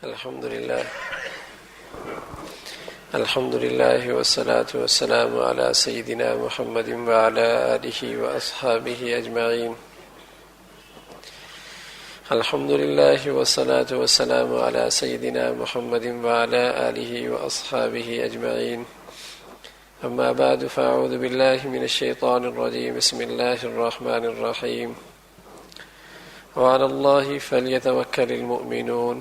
الحمد لله والصلاة والسلام على سيدنا محمد وعلى آله وأصحابه أجمعين. الحمد لله والصلاة والسلام على سيدنا محمد وعلى آله وأصحابه أجمعين. أما بعد فأعوذ بالله من الشيطان الرجيم. بسم الله الرحمن الرحيم. وعلى الله فليتوكل المؤمنون.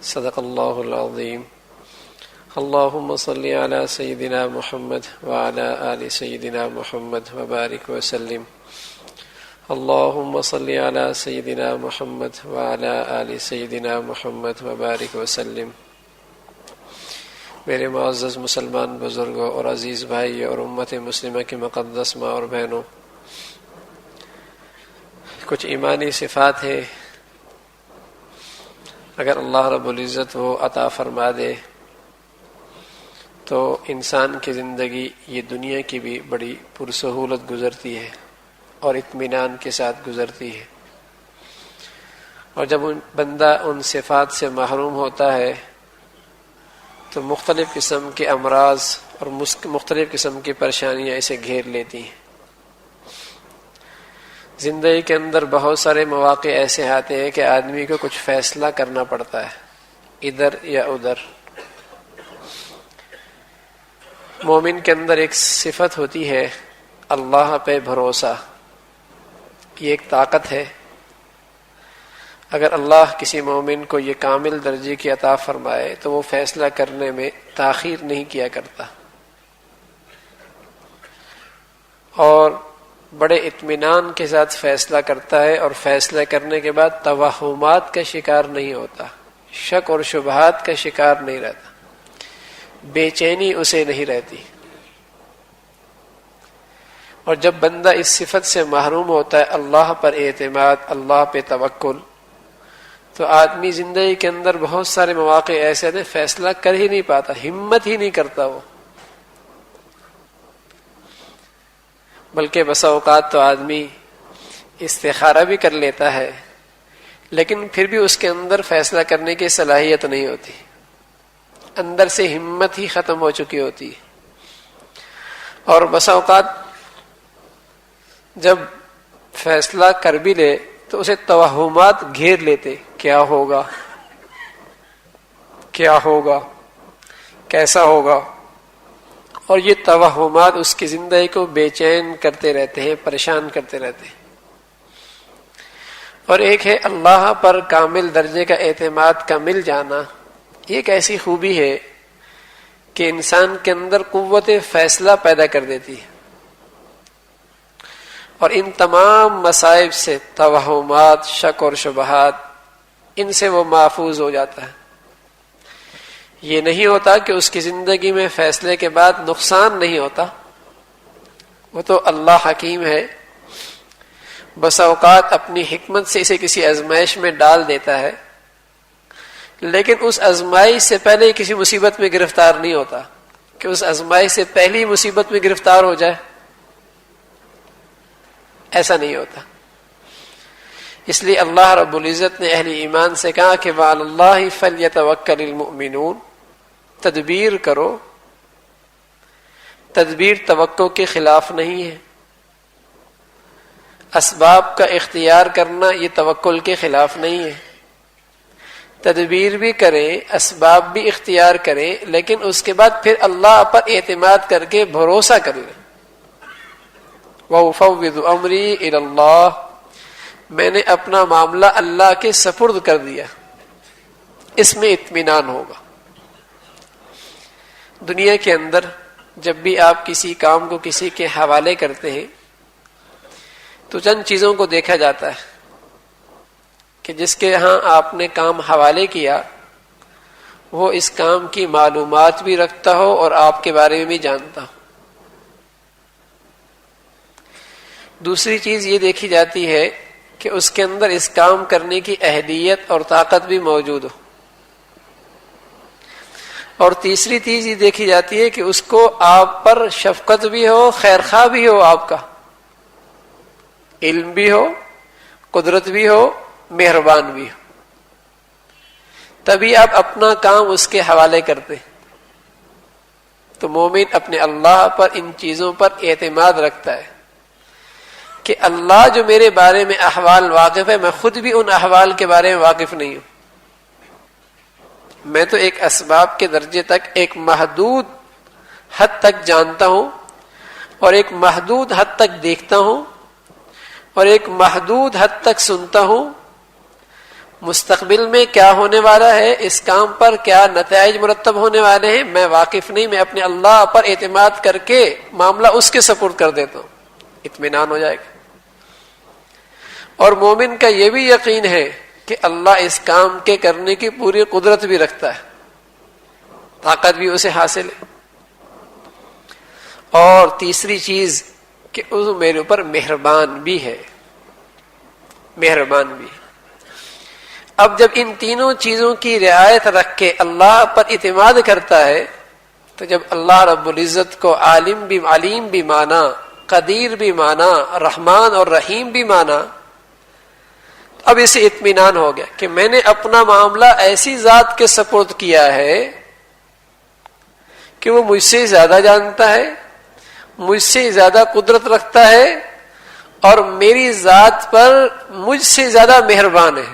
صدق الله العظيم. اللهم صل على سيدنا محمد وعلى آل سيدنا محمد وبارك وسلم. اللهم صل على سيدنا محمد وعلى آل سيدنا محمد وبارك وسلم. میرے معزز مسلمان بزرگوں اور عزیز بھائی اور امت مسلمہ کی مقدس ماں اور بہنوں، کچھ ایمانی صفات ہیں اگر اللہ رب العزت وہ عطا فرما دے تو انسان کی زندگی یہ دنیا کی بھی بڑی پرسہولت گزرتی ہے اور اطمینان کے ساتھ گزرتی ہے، اور جب بندہ ان صفات سے محروم ہوتا ہے تو مختلف قسم کے امراض اور مختلف قسم کی پریشانیاں اسے گھیر لیتی ہیں۔ زندگی کے اندر بہت سارے مواقع ایسے آتے ہیں کہ آدمی کو کچھ فیصلہ کرنا پڑتا ہے ادھر یا ادھر۔ مومن کے اندر ایک صفت ہوتی ہے اللہ پہ بھروسہ، یہ ایک طاقت ہے۔ اگر اللہ کسی مومن کو یہ کامل درجے کی عطا فرمائے تو وہ فیصلہ کرنے میں تاخیر نہیں کیا کرتا اور بڑے اطمینان کے ساتھ فیصلہ کرتا ہے، اور فیصلہ کرنے کے بعد توہمات کا شکار نہیں ہوتا، شک اور شبہات کا شکار نہیں رہتا، بے چینی اسے نہیں رہتی۔ اور جب بندہ اس صفت سے محروم ہوتا ہے، اللہ پر اعتماد، اللہ پہ توکل، تو آدمی زندگی کے اندر بہت سارے مواقع ایسے ہیں فیصلہ کر ہی نہیں پاتا، ہمت ہی نہیں کرتا وہ، بلکہ بسا اوقات تو آدمی استخارہ بھی کر لیتا ہے لیکن پھر بھی اس کے اندر فیصلہ کرنے کی صلاحیت نہیں ہوتی، اندر سے ہمت ہی ختم ہو چکی ہوتی ہے۔ اور بسا اوقات جب فیصلہ کر بھی لے تو اسے توہمات گھیر لیتے، کیا ہوگا، کیا ہوگا، کیسا ہوگا، اور یہ توہمات اس کی زندگی کو بے چین کرتے رہتے ہیں، پریشان کرتے رہتے ہیں۔ اور ایک ہے اللہ پر کامل درجے کا اعتماد کا مل جانا، یہ ایک ایسی خوبی ہے کہ انسان کے اندر قوت فیصلہ پیدا کر دیتی ہے، اور ان تمام مصائب سے، توہمات، شک اور شبہات، ان سے وہ محفوظ ہو جاتا ہے۔ یہ نہیں ہوتا کہ اس کی زندگی میں فیصلے کے بعد نقصان نہیں ہوتا، وہ تو اللہ حکیم ہے، بسا اوقات اپنی حکمت سے اسے کسی آزمائش میں ڈال دیتا ہے، لیکن اس آزمائش سے پہلے کسی مصیبت میں گرفتار نہیں ہوتا کہ اس آزمائش سے پہلی مصیبت میں گرفتار ہو جائے، ایسا نہیں ہوتا۔ اس لیے اللہ رب العزت نے اہل ایمان سے کہا کہ وعلی اللہ فلیتوکل المؤمنون، تدبیر کرو۔ تدبیر توقع کے خلاف نہیں ہے، اسباب کا اختیار کرنا یہ توکل کے خلاف نہیں ہے۔ تدبیر بھی کریں، اسباب بھی اختیار کریں، لیکن اس کے بعد پھر اللہ پر اعتماد کر کے بھروسہ کر لیں۔ وَأُفَوِّضُ أَمْرِي إِلَى اللَّهِ، میں نے اپنا معاملہ اللہ کے سپرد کر دیا، اس میں اطمینان ہوگا۔ دنیا کے اندر جب بھی آپ کسی کام کو کسی کے حوالے کرتے ہیں تو چند چیزوں کو دیکھا جاتا ہے کہ جس کے ہاں آپ نے کام حوالے کیا وہ اس کام کی معلومات بھی رکھتا ہو اور آپ کے بارے میں بھی جانتا ہو۔ دوسری چیز یہ دیکھی جاتی ہے کہ اس کے اندر اس کام کرنے کی اہلیت اور طاقت بھی موجود ہو، اور تیسری چیز یہ دیکھی جاتی ہے کہ اس کو آپ پر شفقت بھی ہو، خیرخواہ بھی ہو، آپ کا علم بھی ہو، قدرت بھی ہو، مہربان بھی ہو۔ تبھی آپ اپنا کام اس کے حوالے کرتے. تو مومن اپنے اللہ پر ان چیزوں پر اعتماد رکھتا ہے کہ اللہ جو میرے بارے میں احوال واقف ہے، میں خود بھی ان احوال کے بارے میں واقف نہیں ہوں. میں تو ایک اسباب کے درجے تک ایک محدود حد تک جانتا ہوں، اور ایک محدود حد تک دیکھتا ہوں، اور ایک محدود حد تک سنتا ہوں. مستقبل میں کیا ہونے والا ہے، اس کام پر کیا نتائج مرتب ہونے والے ہیں، میں واقف نہیں. میں اپنے اللہ پر اعتماد کر کے معاملہ اس کے سپرد کر دیتا ہوں، اطمینان ہو جائے گا. اور مومن کا یہ بھی یقین ہے کہ اللہ اس کام کے کرنے کی پوری قدرت بھی رکھتا ہے، طاقت بھی اسے حاصل ہے. اور تیسری چیز کہ وہ میرے اوپر مہربان بھی ہے، مہربان بھی ہے. اب جب ان تینوں چیزوں کی رعایت رکھ کے اللہ پر اعتماد کرتا ہے تو جب اللہ رب العزت کو علیم بھی مانا، قدیر بھی مانا، رحمان اور رحیم بھی مانا، اب اسے اطمینان ہو گیا کہ میں نے اپنا معاملہ ایسی ذات کے سپرد کیا ہے کہ وہ مجھ سے زیادہ جانتا ہے، مجھ سے زیادہ قدرت رکھتا ہے، اور میری ذات پر مجھ سے زیادہ مہربان ہے.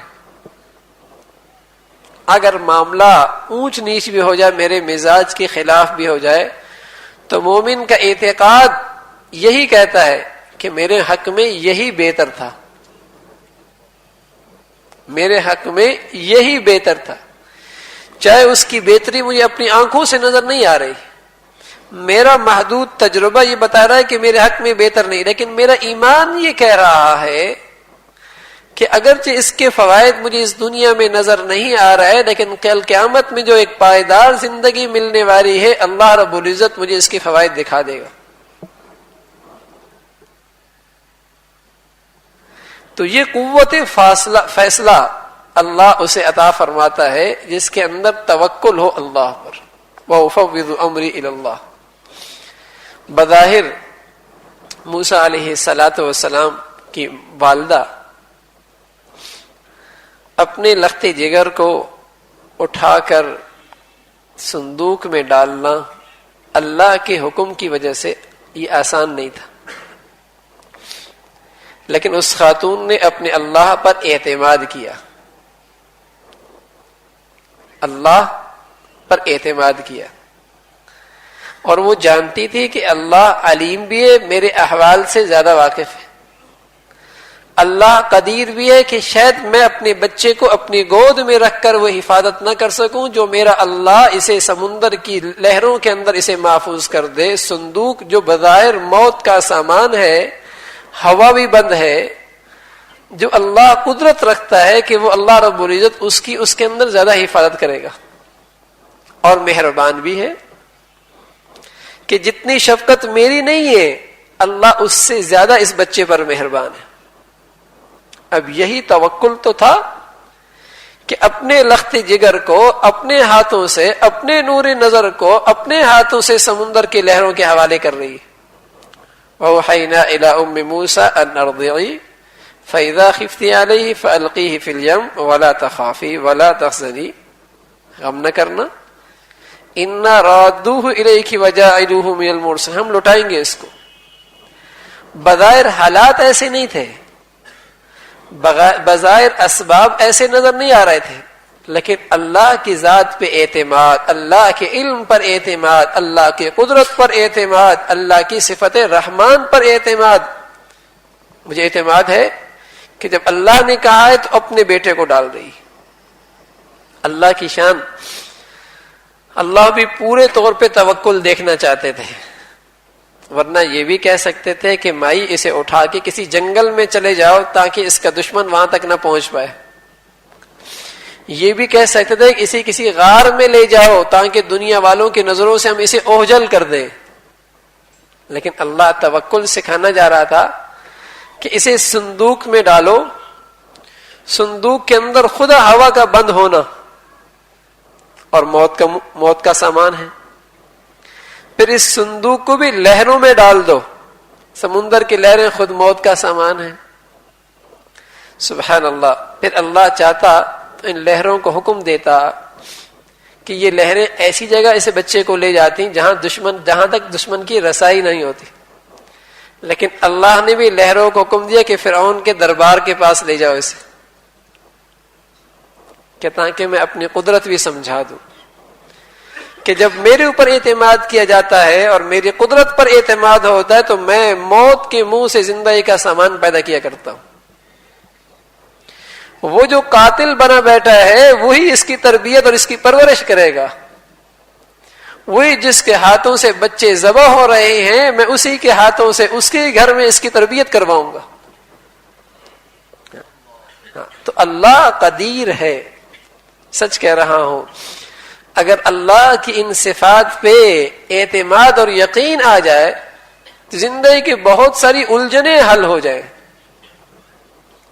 اگر معاملہ اونچ نیچ بھی ہو جائے، میرے مزاج کے خلاف بھی ہو جائے، تو مومن کا اعتقاد یہی کہتا ہے کہ میرے حق میں یہی بہتر تھا، میرے حق میں یہی بہتر تھا. چاہے اس کی بہتری مجھے اپنی آنکھوں سے نظر نہیں آ رہی، میرا محدود تجربہ یہ بتا رہا ہے کہ میرے حق میں بہتر نہیں، لیکن میرا ایمان یہ کہہ رہا ہے کہ اگرچہ اس کے فوائد مجھے اس دنیا میں نظر نہیں آ رہا ہے، لیکن کل قیامت میں جو ایک پائیدار زندگی ملنے والی ہے، اللہ رب العزت مجھے اس کے فوائد دکھا دے گا. تو یہ قوت فیصلہ اللہ اسے عطا فرماتا ہے جس کے اندر توکل ہو اللہ پر. وَأُفَوِّضُ أَمْرِي إِلَى اللَّهِ. بظاہر موسیٰ علیہ السلام کی والدہ اپنے لخت جگر کو اٹھا کر صندوق میں ڈالنا اللہ کے حکم کی وجہ سے یہ آسان نہیں تھا، لیکن اس خاتون نے اپنے اللہ پر اعتماد کیا، اللہ پر اعتماد کیا. اور وہ جانتی تھی کہ اللہ علیم بھی ہے، میرے احوال سے زیادہ واقف ہے. اللہ قدیر بھی ہے کہ شاید میں اپنے بچے کو اپنی گود میں رکھ کر وہ حفاظت نہ کر سکوں جو میرا اللہ اسے سمندر کی لہروں کے اندر اسے محفوظ کر دے. صندوق جو بظاہر موت کا سامان ہے، ہوا بھی بند ہے، جو اللہ قدرت رکھتا ہے کہ وہ اللہ رب العزت اس کے اندر زیادہ حفاظت کرے گا. اور مہربان بھی ہے کہ جتنی شفقت میری نہیں ہے، اللہ اس سے زیادہ اس بچے پر مہربان ہے. اب یہی توکل تو تھا کہ اپنے لخت جگر کو اپنے ہاتھوں سے، اپنے نور نظر کو اپنے ہاتھوں سے سمندر کی لہروں کے حوالے کر رہی ہے. وَأَوْحَيْنَا إِلَىٰ أُمِّ مُوسَىٰ أَنْ أَرْضِعِيهِ فَإِذَا خِفْتِ عَلَيْهِ فَأَلْقِيهِ فِي الْيَمِّ وَلَا تَخَافِي وَلَا تَحْزَنِي. غم نہ کرنا، إِنَّا رَادُّوهُ إِلَيْكِ وَجَاعِلُوهُ مِنَ الْمُرْسَلِينَ. ہم لوٹائیں گے اس کو. بظاہر حالات ایسے نہیں تھے، بظاہر اسباب ایسے نظر نہیں آ رہے تھے، لیکن اللہ کی ذات پہ اعتماد، اللہ کے علم پر اعتماد، اللہ کی قدرت پر اعتماد، اللہ کی صفت رحمان پر اعتماد. مجھے اعتماد ہے کہ جب اللہ نے کہا ہے تو اپنے بیٹے کو ڈال رہی. اللہ کی شان. اللہ بھی پورے طور پہ توکل دیکھنا چاہتے تھے، ورنہ یہ بھی کہہ سکتے تھے کہ مائی اسے اٹھا کے کسی جنگل میں چلے جاؤ تاکہ اس کا دشمن وہاں تک نہ پہنچ پائے. یہ بھی کہہ سکتے تھے کہ اسے کسی غار میں لے جاؤ تاکہ دنیا والوں کی نظروں سے ہم اسے اوجھل کر دیں. لیکن اللہ توکل سکھانا جا رہا تھا کہ اسے صندوق میں ڈالو. صندوق کے اندر خدا ہوا کا بند ہونا اور موت کا سامان ہے. پھر اس صندوق کو بھی لہروں میں ڈال دو. سمندر کی لہریں خود موت کا سامان ہے. سبحان اللہ. پھر اللہ چاہتا تو ان لہروں کو حکم دیتا کہ یہ لہریں ایسی جگہ اسے بچے کو لے جاتی جہاں تک دشمن کی رسائی نہیں ہوتی، لیکن اللہ نے بھی لہروں کو حکم دیا کہ فرعون کے دربار کے پاس لے جاؤ اسے، کہ تاکہ میں اپنی قدرت بھی سمجھا دوں کہ جب میرے اوپر اعتماد کیا جاتا ہے اور میری قدرت پر اعتماد ہوتا ہے تو میں موت کے منہ سے زندگی کا سامان پیدا کیا کرتا ہوں۔ وہ جو قاتل بنا بیٹھا ہے وہی اس کی تربیت اور اس کی پرورش کرے گا، وہی جس کے ہاتھوں سے بچے ذبح ہو رہے ہیں میں اسی کے ہاتھوں سے اس کے گھر میں اس کی تربیت کرواؤں گا۔ تو اللہ قدیر ہے، سچ کہہ رہا ہوں۔ اگر اللہ کی ان صفات پہ اعتماد اور یقین آ جائے تو زندگی کی بہت ساری الجھنیں حل ہو جائیں،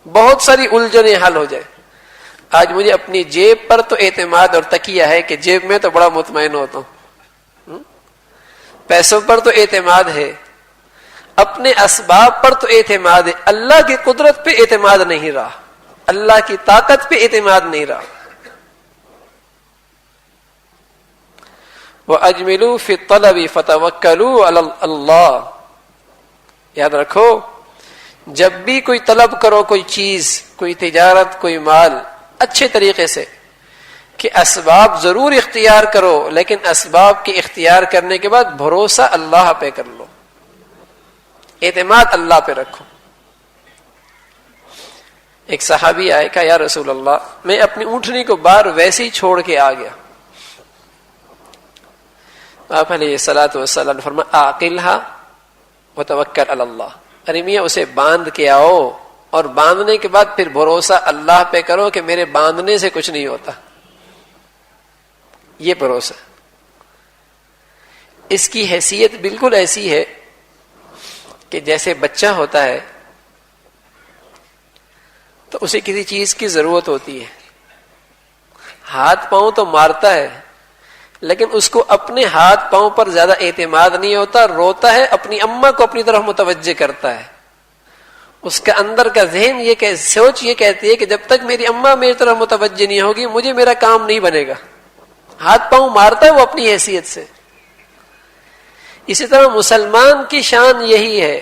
بہت ساری الجھنیں حل ہو جائیں۔ آج مجھے اپنی جیب پر تو اعتماد اور تکیہ ہے کہ جیب میں تو بڑا مطمئن ہوتا ہوں، پیسوں پر تو اعتماد ہے، اپنے اسباب پر تو اعتماد ہے، اللہ کی قدرت پہ اعتماد نہیں رہا، اللہ کی طاقت پہ اعتماد نہیں رہا۔ وَأَجْمِلُوا فِي الطَّلَبِ فَتَوَكَّلُوا عَلَى اللَّهِ۔ یاد رکھو جب بھی کوئی طلب کرو، کوئی چیز، کوئی تجارت، کوئی مال، اچھے طریقے سے کہ اسباب ضرور اختیار کرو، لیکن اسباب کے اختیار کرنے کے بعد بھروسہ اللہ پہ کر لو، اعتماد اللہ پہ رکھو۔ ایک صحابی آئے، کہا یا رسول اللہ میں اپنی اونٹنی کو باہر ویسے ہی چھوڑ کے آ گیا۔ آپ علیہ الصلوۃ والسلام نے فرمایا عاقلھا وتوکل علی اللہ، ارے میاں اسے باندھ کے آؤ اور باندھنے کے بعد پھر بھروسہ اللہ پہ کرو کہ میرے باندھنے سے کچھ نہیں ہوتا۔ یہ بھروسہ، اس کی حیثیت بالکل ایسی ہے کہ جیسے بچہ ہوتا ہے تو اسے کسی چیز کی ضرورت ہوتی ہے، ہاتھ پاؤں تو مارتا ہے لیکن اس کو اپنے ہاتھ پاؤں پر زیادہ اعتماد نہیں ہوتا، روتا ہے، اپنی اماں کو اپنی طرف متوجہ کرتا ہے۔ اس کا اندر کا ذہن سوچ یہ کہتی ہے کہ جب تک میری اماں میری طرف متوجہ نہیں ہوگی مجھے میرا کام نہیں بنے گا۔ ہاتھ پاؤں مارتا ہے وہ اپنی حیثیت سے۔ اسی طرح مسلمان کی شان یہی ہے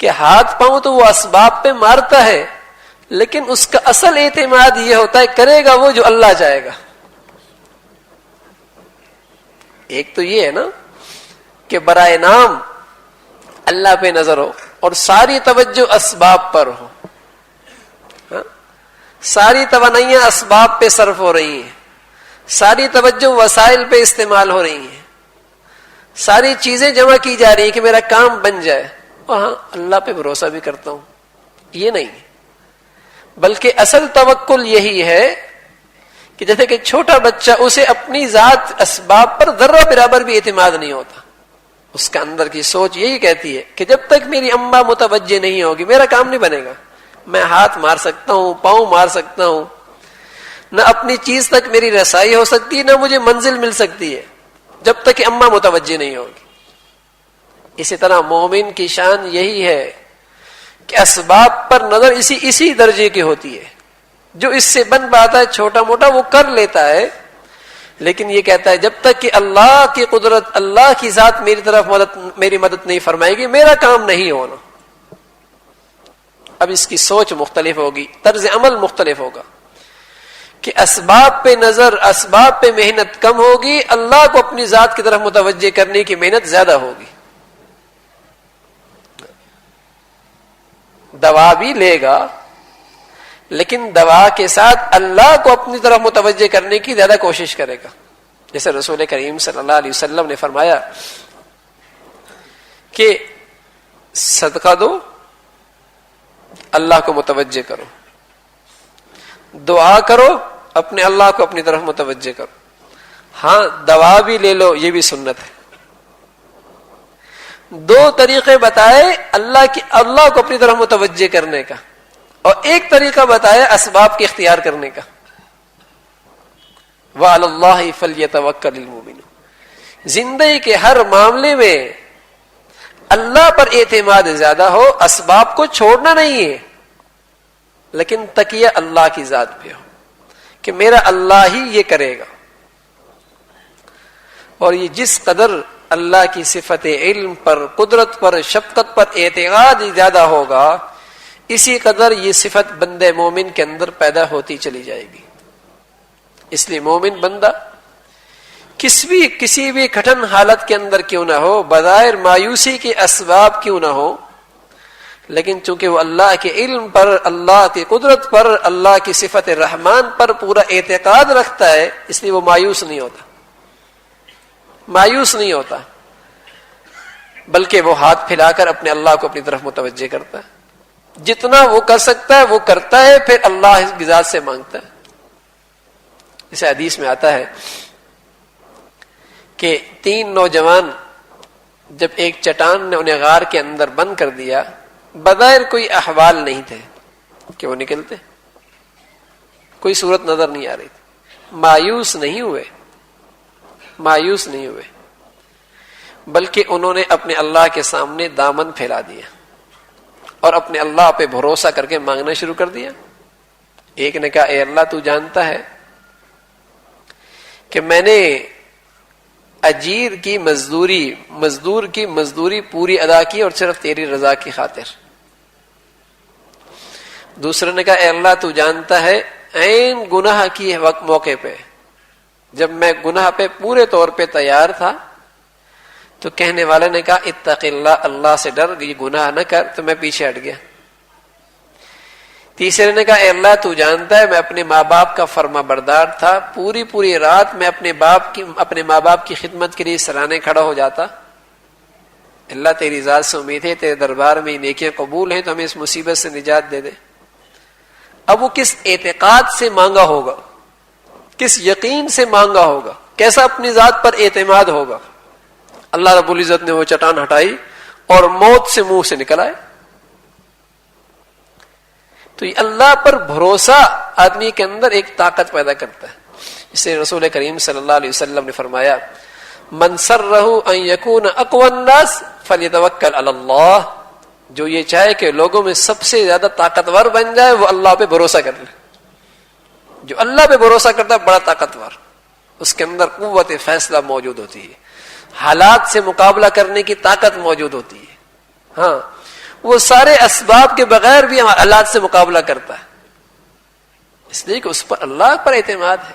کہ ہاتھ پاؤں تو وہ اسباب پہ مارتا ہے لیکن اس کا اصل اعتماد یہ ہوتا ہے کرے گا وہ جو اللہ چاہے گا۔ ایک تو یہ ہے نا کہ برائے نام اللہ پہ نظر ہو اور ساری توجہ اسباب پر ہو، ساری توانائیاں اسباب پہ صرف ہو رہی ہیں، ساری توجہ وسائل پہ استعمال ہو رہی ہیں، ساری چیزیں جمع کی جا رہی ہیں کہ میرا کام بن جائے، اور ہاں اللہ پہ بھروسہ بھی کرتا ہوں، یہ نہیں، بلکہ اصل توکل یہی ہے کہ جیسے کہ چھوٹا بچہ اسے اپنی ذات اسباب پر ذرہ برابر بھی اعتماد نہیں ہوتا، اس کا اندر کی سوچ یہی کہتی ہے کہ جب تک میری اماں متوجہ نہیں ہوگی میرا کام نہیں بنے گا، میں ہاتھ مار سکتا ہوں، پاؤں مار سکتا ہوں، نہ اپنی چیز تک میری رسائی ہو سکتی ہے نہ مجھے منزل مل سکتی ہے جب تک کہ اماں متوجہ نہیں ہوگی۔ اسی طرح مومن کی شان یہی ہے کہ اسباب پر نظر اسی درجے کی ہوتی ہے، جو اس سے بن پاتا ہے چھوٹا موٹا وہ کر لیتا ہے، لیکن یہ کہتا ہے جب تک کہ اللہ کی قدرت، اللہ کی ذات میری مدد نہیں فرمائے گی میرا کام نہیں ہونا۔ اب اس کی سوچ مختلف ہوگی، طرز عمل مختلف ہوگا کہ اسباب پہ نظر، اسباب پہ محنت کم ہوگی، اللہ کو اپنی ذات کی طرف متوجہ کرنے کی محنت زیادہ ہوگی۔ دوا بھی لے گا لیکن دوا کے ساتھ اللہ کو اپنی طرف متوجہ کرنے کی زیادہ کوشش کرے گا، جیسے رسول کریم صلی اللہ علیہ وسلم نے فرمایا کہ صدقہ دو، اللہ کو متوجہ کرو، دعا کرو، اپنے اللہ کو اپنی طرف متوجہ کرو، ہاں دوا بھی لے لو، یہ بھی سنت ہے۔ دو طریقے بتائے اللہ کو اپنی طرف متوجہ کرنے کا، اور ایک طریقہ بتایا اسباب کے اختیار کرنے کا۔ وَعَلَى اللَّهِ فَلْيَتَوَكَّلِ الْمُؤْمِنُونَ، زندگی کے ہر معاملے میں اللہ پر اعتماد زیادہ ہو، اسباب کو چھوڑنا نہیں ہے لیکن تکیہ اللہ کی ذات پہ ہو کہ میرا اللہ ہی یہ کرے گا، اور یہ جس قدر اللہ کی صفت علم پر، قدرت پر، شفقت پر اعتقاد زیادہ ہوگا، اسی قدر یہ صفت بندے مومن کے اندر پیدا ہوتی چلی جائے گی. اس لیے مومن بندہ کسی بھی کٹھن حالت کے اندر کیوں نہ ہو، بظاہر مایوسی کے اسباب کیوں نہ ہو، لیکن چونکہ وہ اللہ کے علم پر، اللہ کی قدرت پر، اللہ کی صفت رحمان پر پورا اعتقاد رکھتا ہے، اس لیے وہ مایوس نہیں ہوتا، بلکہ وہ ہاتھ پھیلا کر اپنے اللہ کو اپنی طرف متوجہ کرتا ہے. جتنا وہ کر سکتا ہے وہ کرتا ہے، پھر اللہ کی ذات سے مانگتا ہے. اسے حدیث میں آتا ہے کہ 3 نوجوان جب ایک چٹان نے انہیں غار کے اندر بند کر دیا، بظاہر کوئی احوال نہیں تھے کہ وہ نکلتے، کوئی صورت نظر نہیں آ رہی تھی. مایوس نہیں ہوئے بلکہ انہوں نے اپنے اللہ کے سامنے دامن پھیلا دیا اور اپنے اللہ پہ بھروسہ کر کے مانگنا شروع کر دیا. ایک نے کہا، اے اللہ تو جانتا ہے کہ میں نے اجیر کی مزدور کی مزدوری پوری ادا کی اور صرف تیری رضا کی خاطر. دوسرے نے کہا، اے اللہ تو جانتا ہے عین گناہ کی موقع پہ، جب میں گناہ پہ پورے طور پہ تیار تھا تو کہنے والے نے کہا، اتق اللہ، اللہ سے ڈر، یہ گناہ نہ کر، تو میں پیچھے ہٹ گیا. تیسرے نے کہا، اے اللہ تو جانتا ہے میں اپنے ماں باپ کا فرما بردار تھا، پوری رات میں اپنے ماں باپ کی خدمت کے لیے سرانے کھڑا ہو جاتا. اللہ تیری ذات سے امید ہے، تیرے دربار میں نیکیاں قبول ہیں تو ہمیں اس مصیبت سے نجات دے دے. اب وہ کس اعتقاد سے مانگا ہوگا، کس یقین سے مانگا ہوگا، کیسا اپنی ذات پر اعتماد ہوگا. اللہ رب العزت نے وہ چٹان ہٹائی اور موت سے منہ سے نکل آئے. تو یہ اللہ پر بھروسہ آدمی کے اندر ایک طاقت پیدا کرتا ہے. اس سے رسول کریم صلی اللہ علیہ وسلم نے فرمایا، من سرہ ان یکون اقوی الناس فلیتوکل علی اللہ، جو یہ چاہے کہ لوگوں میں سب سے زیادہ طاقتور بن جائے وہ اللہ پہ بھروسہ کر لے. جو اللہ پہ بھروسہ کرتا ہے بڑا طاقتور، اس کے اندر قوت فیصلہ موجود ہوتی ہے، حالات سے مقابلہ کرنے کی طاقت موجود ہوتی ہے. ہاں، وہ سارے اسباب کے بغیر بھی حالات سے مقابلہ کرتا ہے، اس لیے کہ اس پر اللہ پر اعتماد ہے،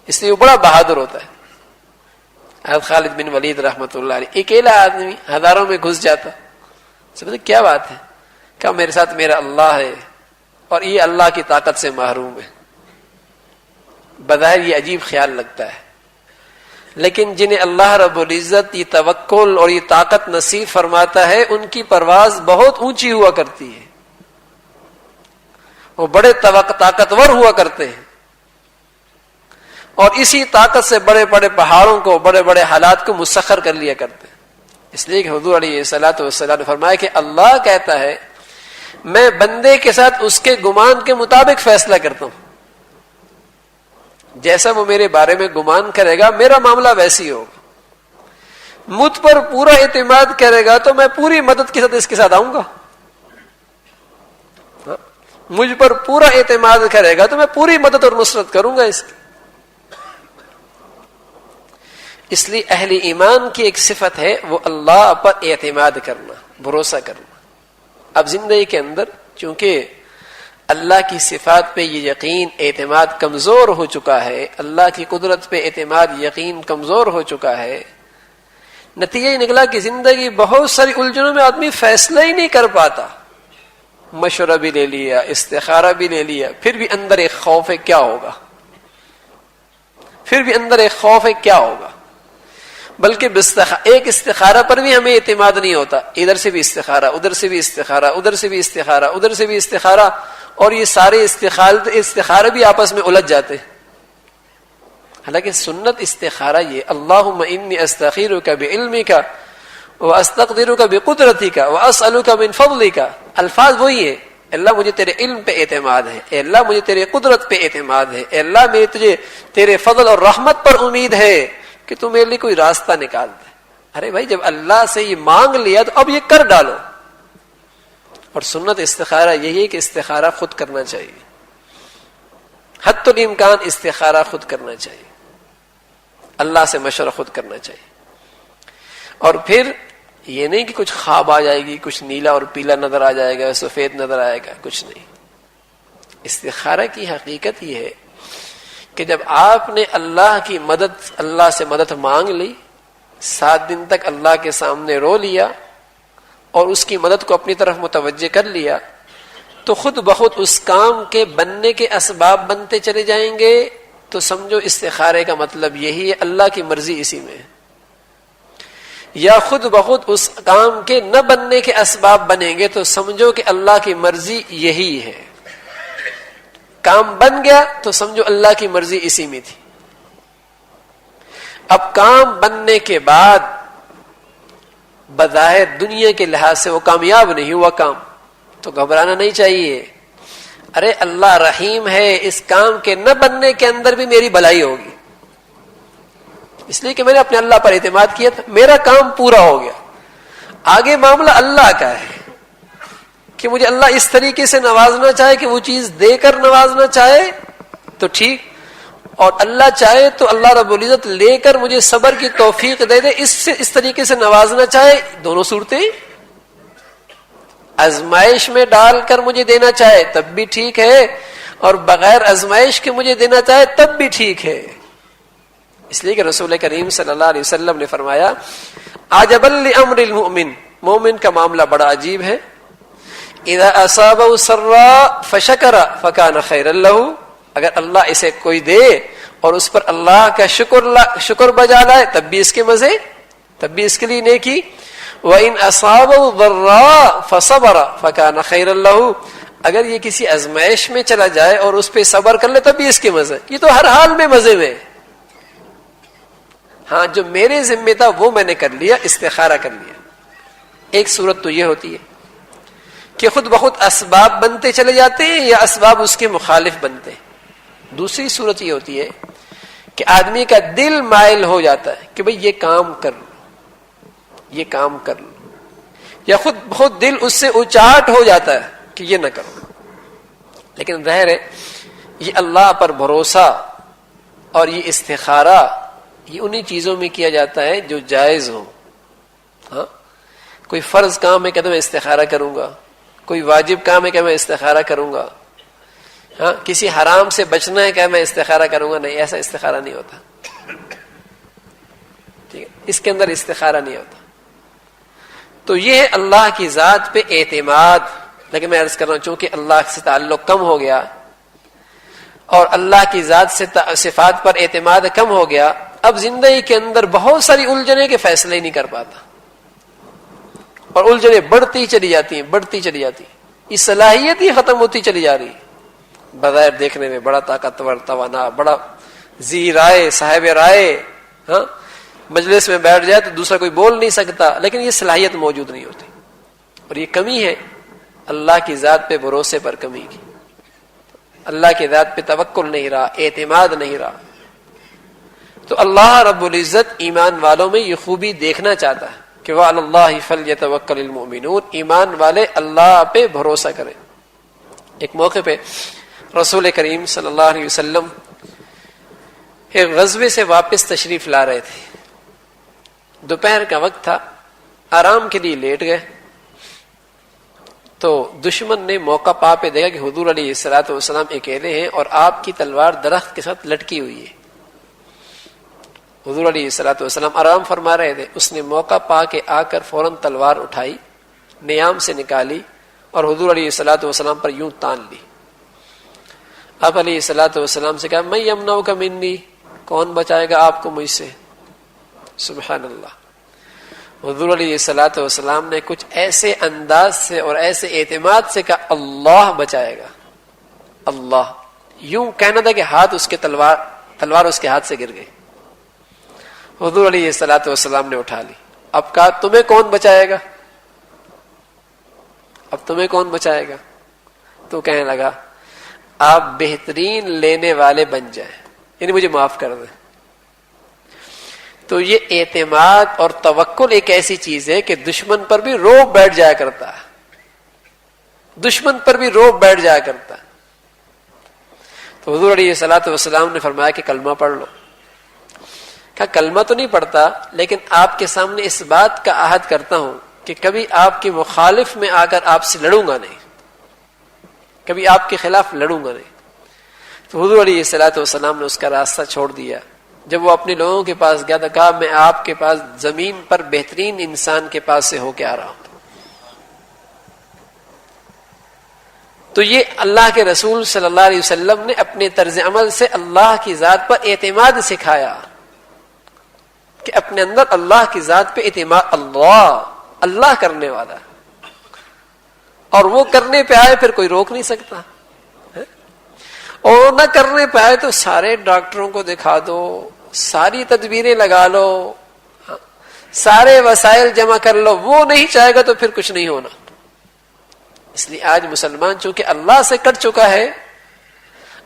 اس لیے وہ بڑا بہادر ہوتا ہے. حضرت خالد بن ولید رحمۃ اللہ علیہ، اکیلا آدمی ہزاروں میں گھس جاتا. سمجھے کیا بات ہے؟ کہ میرے ساتھ میرا اللہ ہے اور یہ اللہ کی طاقت سے محروم ہے. بظاہر یہ عجیب خیال لگتا ہے، لیکن جنہیں اللہ رب العزت یہ توکل اور یہ طاقت نصیب فرماتا ہے ان کی پرواز بہت اونچی ہوا کرتی ہے، وہ بڑے طاقتور ہوا کرتے ہیں اور اسی طاقت سے بڑے بڑے پہاڑوں کو، بڑے بڑے حالات کو مسخر کر لیا کرتے ہیں. اس لیے کہ حضور علیہ الصلوۃ والسلام نے فرمایا کہ اللہ کہتا ہے میں بندے کے ساتھ اس کے گمان کے مطابق فیصلہ کرتا ہوں، جیسا وہ میرے بارے میں گمان کرے گا میرا معاملہ ویسی ہوگا. مجھ پر پورا اعتماد کرے گا تو میں پوری مدد کے ساتھ اس کے ساتھ آؤں گا. مجھ پر پورا اعتماد کرے گا تو میں پوری مدد اور نصرت کروں گا اس کی. اس لیے اہل ایمان کی ایک صفت ہے وہ اللہ پر اعتماد کرنا، بھروسہ کرنا. اب زندگی کے اندر چونکہ اللہ کی صفات پہ یہ یقین، اعتماد کمزور ہو چکا ہے، اللہ کی قدرت پہ اعتماد، یقین کمزور ہو چکا ہے، نتیجہ یہ نکلا کہ زندگی بہت ساری الجھنوں میں آدمی فیصلہ ہی نہیں کر پاتا. مشورہ بھی لے لیا، استخارہ بھی لے لیا، پھر بھی اندر ایک خوف ہے کیا ہوگا، پھر بھی اندر ایک خوف ہے کیا ہوگا. بلکہ ایک استخارہ پر بھی ہمیں اعتماد نہیں ہوتا، ادھر سے بھی استخارہ، ادھر سے بھی استخارہ، ادھر سے بھی استخارہ، ادھر سے بھی استخارہ، اور یہ سارے استخارے بھی آپس میں الجھ جاتے. حالانکہ سنت استخارہ یہ اللہم انی استخیرک بعلمک واستقدرک بقدرتک واسألک من فضلک، الفاظ وہی ہے. اللہ مجھے تیرے علم پہ اعتماد ہے، اے اللہ مجھے تیرے قدرت پہ اعتماد ہے، اے اللہ میرے تجھے تیرے فضل اور رحمت پر امید ہے کہ تو میرے لیے کوئی راستہ نکال دے. ارے بھائی جب اللہ سے یہ مانگ لیا تو اب یہ کر ڈالو. اور سنت استخارہ یہی ہے کہ استخارہ خود کرنا چاہیے، حتی الامکان استخارہ خود کرنا چاہیے. اللہ سے مشورہ خود کرنا چاہیے. اور پھر یہ نہیں کہ کچھ خواب آ جائے گی, کچھ نیلا اور پیلا نظر آ جائے گا, سفید نظر آئے گا, کچھ نہیں. استخارہ کی حقیقت یہ ہے کہ جب آپ نے اللہ کی مدد, اللہ سے مدد مانگ لی, 7 دن تک اللہ کے سامنے رو لیا اور اس کی مدد کو اپنی طرف متوجہ کر لیا, تو خود بخود اس کام کے بننے کے اسباب بنتے چلے جائیں گے. تو سمجھو استخارے کا مطلب یہی ہے, اللہ کی مرضی اسی میں ہے. یا خود بخود اس کام کے نہ بننے کے اسباب بنیں گے تو سمجھو کہ اللہ کی مرضی یہی ہے. کام بن گیا تو سمجھو اللہ کی مرضی اسی میں تھی. اب کام بننے کے بعد بظاہر دنیا کے لحاظ سے وہ کامیاب نہیں ہوا کام, تو گھبرانا نہیں چاہیے. ارے اللہ رحیم ہے, اس کام کے نہ بننے کے اندر بھی میری بھلائی ہوگی, اس لیے کہ میں نے اپنے اللہ پر اعتماد کیا تھا, میرا کام پورا ہو گیا. آگے معاملہ اللہ کا ہے کہ مجھے اللہ اس طریقے سے نوازنا چاہے کہ وہ چیز دے کر نوازنا چاہے تو ٹھیک, اور اللہ چاہے تو اللہ رب العزت لے کر مجھے صبر کی توفیق دے دے, اس طریقے سے نوازنا چاہے, دونوں صورتیں. آزمائش میں ڈال کر مجھے دینا چاہے تب بھی ٹھیک ہے, اور بغیر آزمائش کے مجھے دینا چاہے تب بھی ٹھیک ہے. اس لیے کہ رسول کریم صلی اللہ علیہ وسلم نے فرمایا, عجبا لامر المؤمن, مومن کا معاملہ بڑا عجیب ہے. اذا اصابه سرا فشکر فکان خیرا له, اگر اللہ اسے کوئی دے اور اس پر اللہ کا شکر بجا لائے تب بھی اس کے مزے, تب بھی اس کے لیے نیکی. وَإِنْ أَصَابَهُ ضَرَّاء فَصَبَرَ فَكَانَ خَيْرًا لَهُ, اگر یہ کسی ازمائش میں چلا جائے اور اس پہ صبر کر لے تب بھی اس کے مزے. یہ تو ہر حال میں مزے میں. ہاں جو میرے ذمہ تھا وہ میں نے کر لیا, استخارہ کر لیا. ایک صورت تو یہ ہوتی ہے کہ خود بخود اسباب بنتے چلے جاتے ہیں یا اسباب اس کے مخالف بنتے ہیں. دوسری صورت یہ ہوتی ہے کہ آدمی کا دل مائل ہو جاتا ہے کہ بھئی یہ کام کر لو, یہ کام کر لو, یا خود بخود دل اس سے اچاٹ ہو جاتا ہے کہ یہ نہ کرو. لیکن ظاہر ہے یہ اللہ پر بھروسہ اور یہ استخارہ یہ انہی چیزوں میں کیا جاتا ہے جو جائز ہو. ہاں, کوئی فرض کام ہے کہ میں استخارہ کروں گا, کوئی واجب کام ہے کہ میں استخارہ کروں گا, ہاں کسی حرام سے بچنا ہے کہ میں استخارہ کروں گا, نہیں, ایسا استخارہ نہیں ہوتا. ٹھیک ہے, اس کے اندر استخارہ نہیں ہوتا. تو یہ ہے اللہ کی ذات پہ اعتماد. لیکن میں عرض کر رہا ہوں چونکہ اللہ سے تعلق کم ہو گیا اور اللہ کی ذات سے صفات پر اعتماد کم ہو گیا, اب زندگی کے اندر بہت ساری الجھنیں کے فیصلے ہی نہیں کر پاتا, اور الجھنیں بڑھتی چلی جاتی ہیں, بڑھتی چلی جاتی ہیں, یہ صلاحیت ہی ختم ہوتی چلی جا رہی ہے. بظاہر دیکھنے میں بڑا طاقتور, توانا, بڑا ذی رائے, صاحب رائے, ہاں مجلس میں بیٹھ جائے تو دوسرا کوئی بول نہیں سکتا, لیکن یہ صلاحیت موجود نہیں ہوتی. اور یہ کمی ہے اللہ کی ذات پہ بھروسے پر کمی کی. اللہ کی ذات پہ توکل نہیں رہا, اعتماد نہیں رہا. تو اللہ رب العزت ایمان والوں میں یہ خوبی دیکھنا چاہتا ہے کہ وَعَلَى اللَّهِ فَلْيَتَوَكَّلِ الْمُؤْمِنُونَ, ایمان والے اللہ پہ بھروسہ کریں. ایک موقع پہ رسول کریم صلی اللہ علیہ وسلم ایک غزوے سے واپس تشریف لا رہے تھے. دوپہر کا وقت تھا, آرام کے لیے لیٹ گئے تو دشمن نے موقع پا پہ دیکھا کہ حضور علیہ الصلوۃ والسلام اکیلے ہیں اور آپ کی تلوار درخت کے ساتھ لٹکی ہوئی ہے. حضور علیہ الصلوۃ والسلام آرام فرما رہے تھے. اس نے موقع پا کے آ کر فوراً تلوار اٹھائی, نیام سے نکالی اور حضور علیہ الصلوۃ والسلام پر یوں تان لی. آپ علیہ الصلوۃ والسلام سے کہا, میں یمنعک منی, کون بچائے گا آپ کو مجھ سے. سبحان اللہ. حضور علیہ الصلوۃ والسلام نے کچھ ایسے انداز سے اور ایسے اعتماد سے کہا, اللہ بچائے گا, اللہ. یوں کہنا تھا کہ ہاتھ اس کے تلوار اس کے ہاتھ سے گر گئی. حضور علیہ الصلوۃ والسلام نے اٹھا لی. اب کہا, تمہیں کون بچائے گا, اب تمہیں کون بچائے گا. تو کہنے لگا, آپ بہترین لینے والے بن جائیں, یعنی مجھے معاف کر دیں. تو یہ اعتماد اور توکل ایک ایسی چیز ہے کہ دشمن پر بھی روب بیٹھ جایا کرتا ہے, دشمن پر بھی روب بیٹھ جایا کرتا ہے. تو حضور علیہ الصلوۃ والسلام نے فرمایا کہ کلمہ پڑھ لو. کہ کلمہ تو نہیں پڑھتا، لیکن آپ کے سامنے اس بات کا عہد کرتا ہوں کہ کبھی آپ کے مخالف میں آ کر آپ سے لڑوں گا نہیں، کبھی آپ کے خلاف لڑوں گا نہیں۔ تو حضور علیہ الصلوۃ والسلام نے اس کا راستہ چھوڑ دیا۔ جب وہ اپنے لوگوں کے پاس گیا تو کہا میں آپ کے پاس زمین پر بہترین انسان کے پاس سے ہو کے آ رہا ہوں۔ تو یہ اللہ کے رسول صلی اللہ علیہ وسلم نے اپنے طرز عمل سے اللہ کی ذات پر اعتماد سکھایا کہ اپنے اندر اللہ کی ذات پہ اعتماد، اللہ کرنے والا ہے، اور وہ کرنے پہ آئے پھر کوئی روک نہیں سکتا، اور نہ کرنے پہ آئے تو سارے ڈاکٹروں کو دکھا دو، ساری تدبیریں لگا لو، سارے وسائل جمع کر لو، وہ نہیں چاہے گا تو پھر کچھ نہیں ہونا۔ اس لیے آج مسلمان چونکہ اللہ سے کٹ چکا ہے،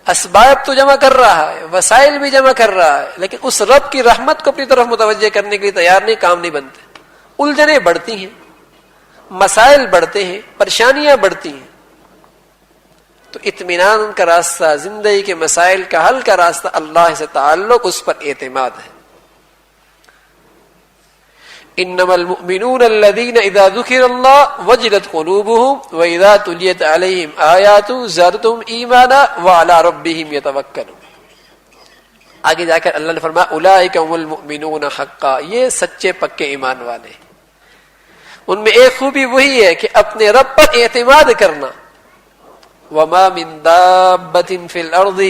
اسباب تو جمع کر رہا ہے، وسائل بھی جمع کر رہا ہے، لیکن اس رب کی رحمت کو اپنی طرف متوجہ کرنے کے لیے تیار نہیں، کام نہیں بنتے، الجھنیں بڑھتی ہیں، مسائل بڑھتے ہیں، پریشانیاں بڑھتی ہیں۔ تو اطمینان کا راستہ، زندگی کے مسائل کا حل کا راستہ اللہ سے تعلق، اس پر اعتماد ہے۔ انما المؤمنون الذين اذا ذكر الله وجلت قلوبهم واذا تليت عليهم آياته زادتهم ایمانا وعلى ربهم يتوکلون۔ آگے جا کر اللہ نے فرمایا اولئک هم المؤمنون حقا، یہ سچے پکے ایمان والے، ان میں ایک خوبی وہی ہے کہ اپنے رب پر اعتماد کرنا۔ وما من دابۃ فی الارض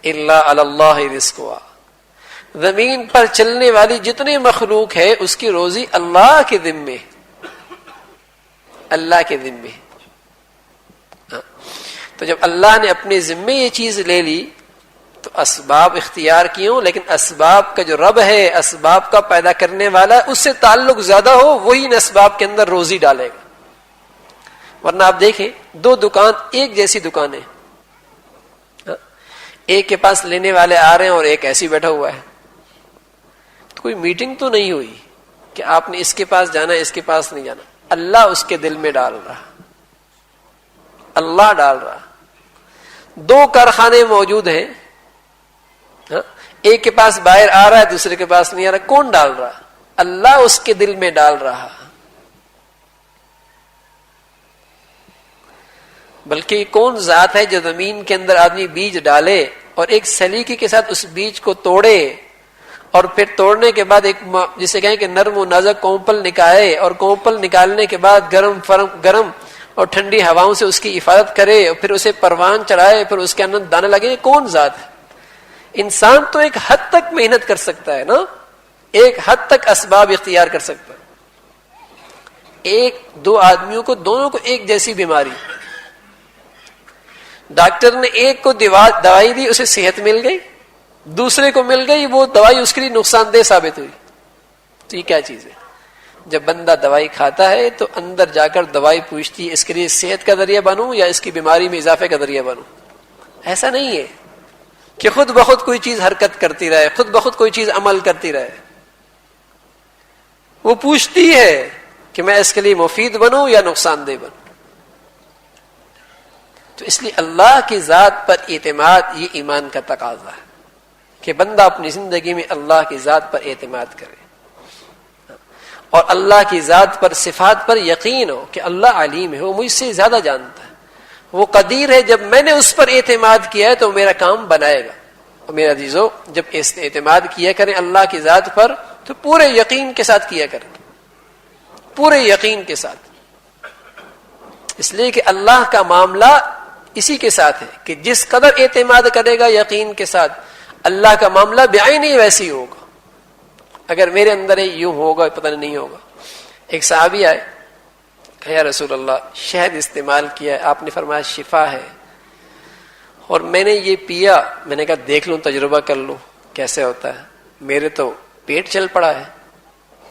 الا علی اللہ رزقها، زمین پر چلنے والی جتنے مخلوق ہے اس کی روزی اللہ کے ذمے، اللہ کے ذمے۔ تو جب اللہ نے اپنے ذمے یہ چیز لے لی تو اسباب اختیار کیوں، لیکن اسباب کا جو رب ہے، اسباب کا پیدا کرنے والا، اس سے تعلق زیادہ ہو، وہی ان اسباب کے اندر روزی ڈالے گا۔ ورنہ آپ دیکھیں دو دکان ایک جیسی دکانیں، ایک کے پاس لینے والے آ رہے ہیں اور ایک ایسی بیٹھا ہوا ہے، تو کوئی میٹنگ تو نہیں ہوئی کہ آپ نے اس کے پاس جانا ہے اس کے پاس نہیں جانا، اللہ اس کے دل میں ڈال رہا، اللہ ڈال رہا۔ دو کارخانے موجود ہیں، ایک کے پاس باہر آ رہا ہے دوسرے کے پاس نہیں آ رہا، کون ڈال رہا؟ اللہ اس کے دل میں ڈال رہا۔ بلکہ کون ذات ہے جو زمین کے اندر آدمی بیج ڈالے اور ایک سلیقے کے ساتھ اس بیج کو توڑے، اور پھر توڑنے کے بعد ایک جسے کہیں کہ نرم و نازک کومپل نکالے، اور کومپل نکالنے کے بعد گرم اور ٹھنڈی ہواؤں سے اس کی حفاظت کرے، اور پھر اسے پروان چڑھائے، پھر اس کے اندر دانے لگے، کون ذات ہے؟ انسان تو ایک حد تک محنت کر سکتا ہے نا، ایک حد تک اسباب اختیار کر سکتا ہے۔ ایک دو آدمیوں کو، دونوں کو ایک جیسی بیماری، ڈاکٹر نے ایک کو دوائی دی، اسے صحت مل گئی، دوسرے کو مل گئی وہ دوائی اس کے لیے نقصان دہ ثابت ہوئی۔ تو یہ کیا چیز ہے؟ جب بندہ دوائی کھاتا ہے تو اندر جا کر دوائی پوچھتی ہے اس کے لیے صحت کا ذریعہ بنوں یا اس کی بیماری میں اضافے کا ذریعہ بنوں۔ ایسا نہیں ہے کہ خود بخود کوئی چیز حرکت کرتی رہے، خود بخود کوئی چیز عمل کرتی رہے، وہ پوچھتی ہے کہ میں اس کے لیے مفید بنوں یا نقصان دہ بنوں۔ تو اس لیے اللہ کی ذات پر اعتماد یہ ایمان کا تقاضا ہے کہ بندہ اپنی زندگی میں اللہ کی ذات پر اعتماد کرے، اور اللہ کی ذات پر، صفات پر یقین ہو کہ اللہ علیم ہے، وہ مجھ سے زیادہ جانتا ہے، وہ قدیر ہے، جب میں نے اس پر اعتماد کیا ہے تو میرا کام بنائے گا۔ اور میرا عزیزو، جب اعتماد کیا کریں اللہ کی ذات پر تو پورے یقین کے ساتھ کیا کریں، پورے یقین کے ساتھ، اس لیے کہ اللہ کا معاملہ اسی کے ساتھ ہے کہ جس قدر اعتماد کرے گا یقین کے ساتھ، اللہ کا معاملہ بعینی ویسی ہوگا۔ اگر میرے اندر یوں ہوگا پتہ نہیں ہوگا۔ ایک صحابی آئے کہ یا رسول اللہ شہد استعمال کیا ہے، آپ نے فرمایا شفا ہے، اور میں نے یہ پیا، میں نے کہا دیکھ لوں، تجربہ کر لوں کیسے ہوتا ہے، میرے تو پیٹ چل پڑا ہے۔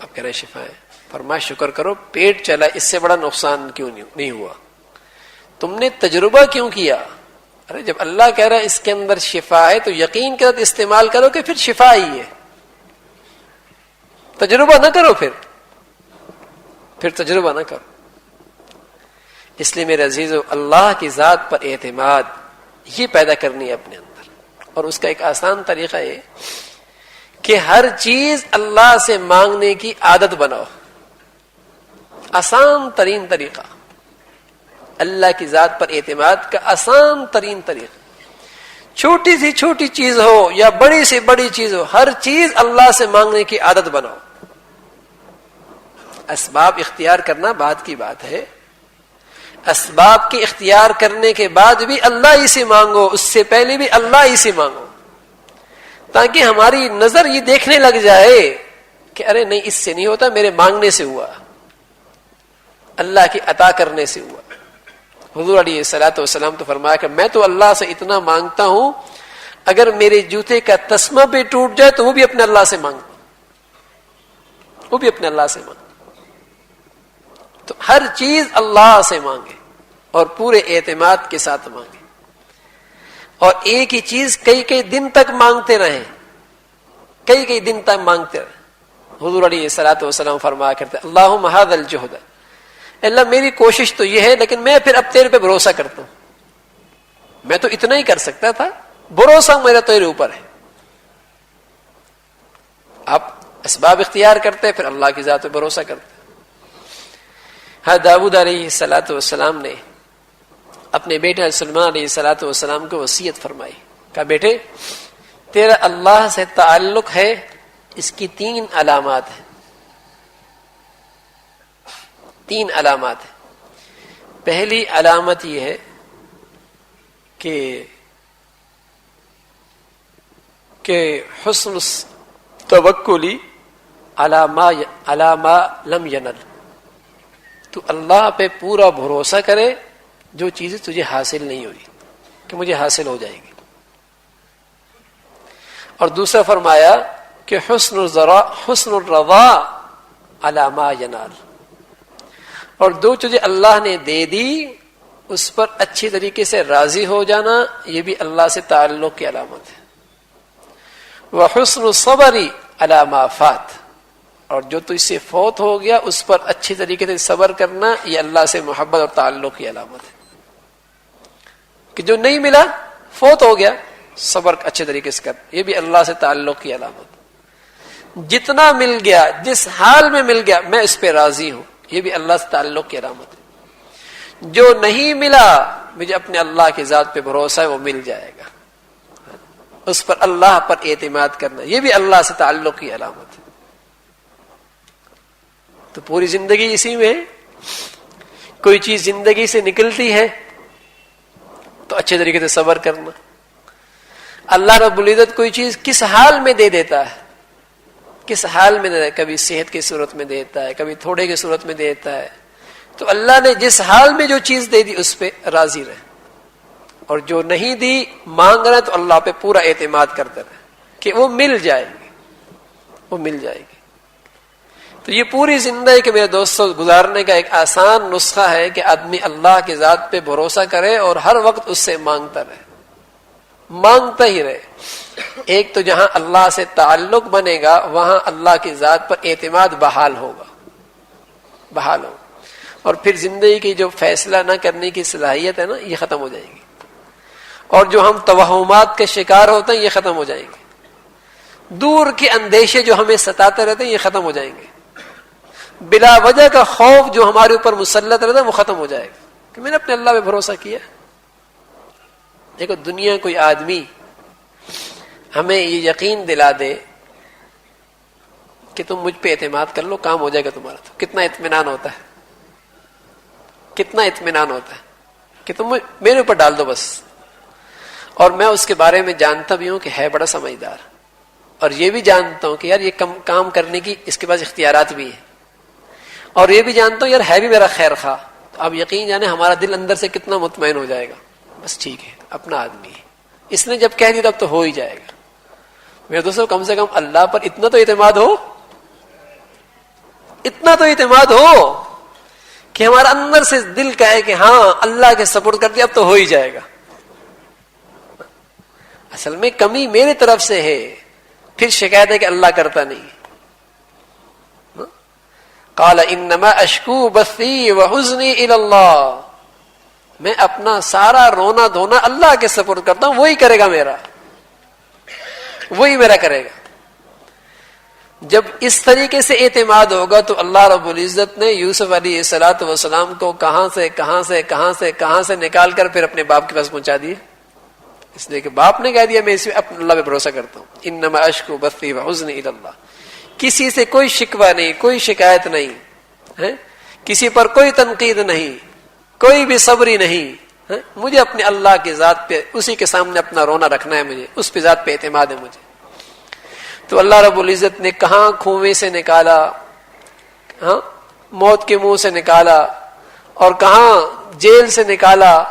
اب کہہ رہے شفا ہے، فرمایا شکر کرو پیٹ چلا، اس سے بڑا نقصان کیوں نہیں ہوا، تم نے تجربہ کیوں کیا؟ ارے جب اللہ کہہ رہا ہے اس کے اندر شفا ہے تو یقین کے ساتھ استعمال کرو کہ پھر شفا ہی ہے، تجربہ نہ کرو، پھر تجربہ نہ کرو۔ اس لیے میرے عزیزو، اللہ کی ذات پر اعتماد یہ پیدا کرنی ہے اپنے اندر، اور اس کا ایک آسان طریقہ یہ کہ ہر چیز اللہ سے مانگنے کی عادت بناؤ. آسان ترین طریقہ اللہ کی ذات پر اعتماد کا آسان ترین طریقہ. چھوٹی سی چھوٹی چیز ہو یا بڑی سے بڑی چیز ہو, ہر چیز اللہ سے مانگنے کی عادت بناؤ. اسباب اختیار کرنا بعد کی بات ہے. اسباب کے اختیار کرنے کے بعد بھی اللہ ہی سے مانگو, اس سے پہلے بھی اللہ ہی سے مانگو, تاکہ ہماری نظر یہ دیکھنے لگ جائے کہ ارے نہیں, اس سے نہیں ہوتا, میرے مانگنے سے ہوا, اللہ کی عطا کرنے سے ہوا. حضور علیہ الصلوۃ والسلام تو فرمایا کہ میں تو اللہ سے اتنا مانگتا ہوں, اگر میرے جوتے کا تسمہ بھی ٹوٹ جائے تو وہ بھی اپنے اللہ سے مانگتا, وہ بھی اپنے اللہ سے مانگتا. تو ہر چیز اللہ سے مانگے اور پورے اعتماد کے ساتھ مانگے, اور ایک ہی چیز کئی کئی دن تک مانگتے رہیں, کئی کئی دن تک مانگتے رہیں. حضور علیہ الصلوۃ والسلام فرمایا کرتے اللہم ھذا الجہد, اللہ میری کوشش تو یہ ہے لیکن میں پھر اب تیرے پہ بھروسہ کرتا ہوں, میں تو اتنا ہی کر سکتا تھا, بھروسہ میرا تیرے اوپر ہے. آپ اسباب اختیار کرتے پھر اللہ کی ذات پہ بھروسہ کرتے. ہاں داؤد علیہ الصلوۃ والسلام نے اپنے بیٹے سلیمان علیہ الصلوۃ والسلام کو وصیت فرمائی, کہا بیٹے تیرا اللہ سے تعلق ہے, اس کی 3 علامات ہیں, 3 علامات ہیں. پہلی علامت یہ ہے کہ حسن توکلی علی ما لم ینل, تو اللہ پہ پورا بھروسہ کرے جو چیزیں تجھے حاصل نہیں ہوئی کہ مجھے حاصل ہو جائے گی. اور دوسرا فرمایا کہ حسن الرضا علی ما ینال, اور جو تجھے اللہ نے دے دی اس پر اچھی طریقے سے راضی ہو جانا, یہ بھی اللہ سے تعلق کی علامت ہے. وحسن الصبر علی ما فات, اور جو تجھ سے فوت ہو گیا اس پر اچھی طریقے سے صبر کرنا, یہ اللہ سے محبت اور تعلق کی علامت ہے. کہ جو نہیں ملا, فوت ہو گیا, صبر اچھے طریقے سے کر, یہ بھی اللہ سے تعلق کی علامت. جتنا مل گیا, جس حال میں مل گیا, میں اس پہ راضی ہوں, یہ بھی اللہ سے تعلق کی علامت ہے. جو نہیں ملا, مجھے اپنے اللہ کی ذات پہ بھروسہ ہے, وہ مل جائے گا, اس پر اللہ پر اعتماد کرنا, یہ بھی اللہ سے تعلق کی علامت ہے. تو پوری زندگی اسی میں ہے. کوئی چیز زندگی سے نکلتی ہے تو اچھے طریقے سے صبر کرنا. اللہ رب العزت کوئی چیز کس حال میں دے دیتا ہے, کس حال میں دے دیتا ہے, کبھی صحت کی صورت میں دیتا ہے, کبھی تھوڑے کی صورت میں دیتا ہے. تو اللہ نے جس حال میں جو چیز دے دی اس پہ راضی رہے, اور جو نہیں دی مانگ رہے تو اللہ پہ پورا اعتماد کرتے رہے کہ وہ مل جائے گی, وہ مل جائے گی. تو یہ پوری زندگی کے میرے دوستوں گزارنے کا ایک آسان نسخہ ہے کہ آدمی اللہ کی ذات پہ بھروسہ کرے اور ہر وقت اس سے مانگتا رہے, مانگتا ہی رہے. ایک تو جہاں اللہ سے تعلق بنے گا وہاں اللہ کی ذات پر اعتماد بحال ہوگا, بحال ہوگا. اور پھر زندگی کی جو فیصلہ نہ کرنے کی صلاحیت ہے نا, یہ ختم ہو جائے گی. اور جو ہم توہمات کے شکار ہوتے ہیں یہ ختم ہو جائیں گے. دور کے اندیشے جو ہمیں ستاتے رہتے ہیں یہ ختم ہو جائیں گے. بلا وجہ کا خوف جو ہمارے اوپر مسلط رہتا ہے وہ ختم ہو جائے گا کہ میں نے اپنے اللہ پہ بھروسہ کیا. دیکھو دنیا کوئی آدمی ہمیں یہ یقین دلا دے کہ تم مجھ پہ اعتماد کر لو, کام ہو جائے گا تمہارا, تو کتنا اطمینان ہوتا ہے, کتنا اطمینان ہوتا ہے کہ تم میرے اوپر ڈال دو بس. اور میں اس کے بارے میں جانتا بھی ہوں کہ ہے بڑا سمجھدار, اور یہ بھی جانتا ہوں کہ یار یہ کام کرنے کی اس کے پاس اختیارات بھی ہیں, اور یہ بھی جانتا ہوں یار ہے بھی میرا خیر خواہ. تو اب یقین جانے ہمارا دل اندر سے کتنا مطمئن ہو جائے گا, بس ٹھیک ہے اپنا آدمی ہے, اس نے جب کہہ دیا اب تو ہو ہی جائے گا. میرے دوستوں کم سے کم اللہ پر اتنا تو اعتماد ہو, اتنا تو اعتماد ہو کہ ہمارا اندر سے دل کہے کہ ہاں اللہ کے سپورٹ کر دیا اب تو ہو ہی جائے گا. اصل میں کمی میرے طرف سے ہے, پھر شکایت ہے کہ اللہ کرتا نہیں. قال انما اشکو بثی وحزنی الی اللہ, میں اپنا سارا رونا دھونا اللہ کے سپورٹ کرتا ہوں, وہی کرے گا میرا, وہی میرا کرے گا. جب اس طریقے سے اعتماد ہوگا تو اللہ رب العزت نے یوسف علیہ الصلوۃ والسلام کو کہاں سے نکال کر پھر اپنے باپ کے پاس پہنچا دیے. اس لیے کہ باپ نے کہہ دیا میں اس اپنے اللہ پہ بھروسہ کرتا ہوں. انما اشکو بثی وحزنی الی اللہ. کسی سے کوئی شکوہ نہیں, کوئی شکایت نہیں ہے, کسی پر کوئی تنقید نہیں, کوئی بھی صبری نہیں, مجھے اپنے اللہ کی ذات پہ اسی کے سامنے اپنا رونا رکھنا ہے, مجھے اس پہ ذات پہ اعتماد ہے مجھے. تو اللہ رب العزت نے کہاں کنویں سے نکالا, موت کے منہ سے نکالا, اور کہاں جیل سے نکالا,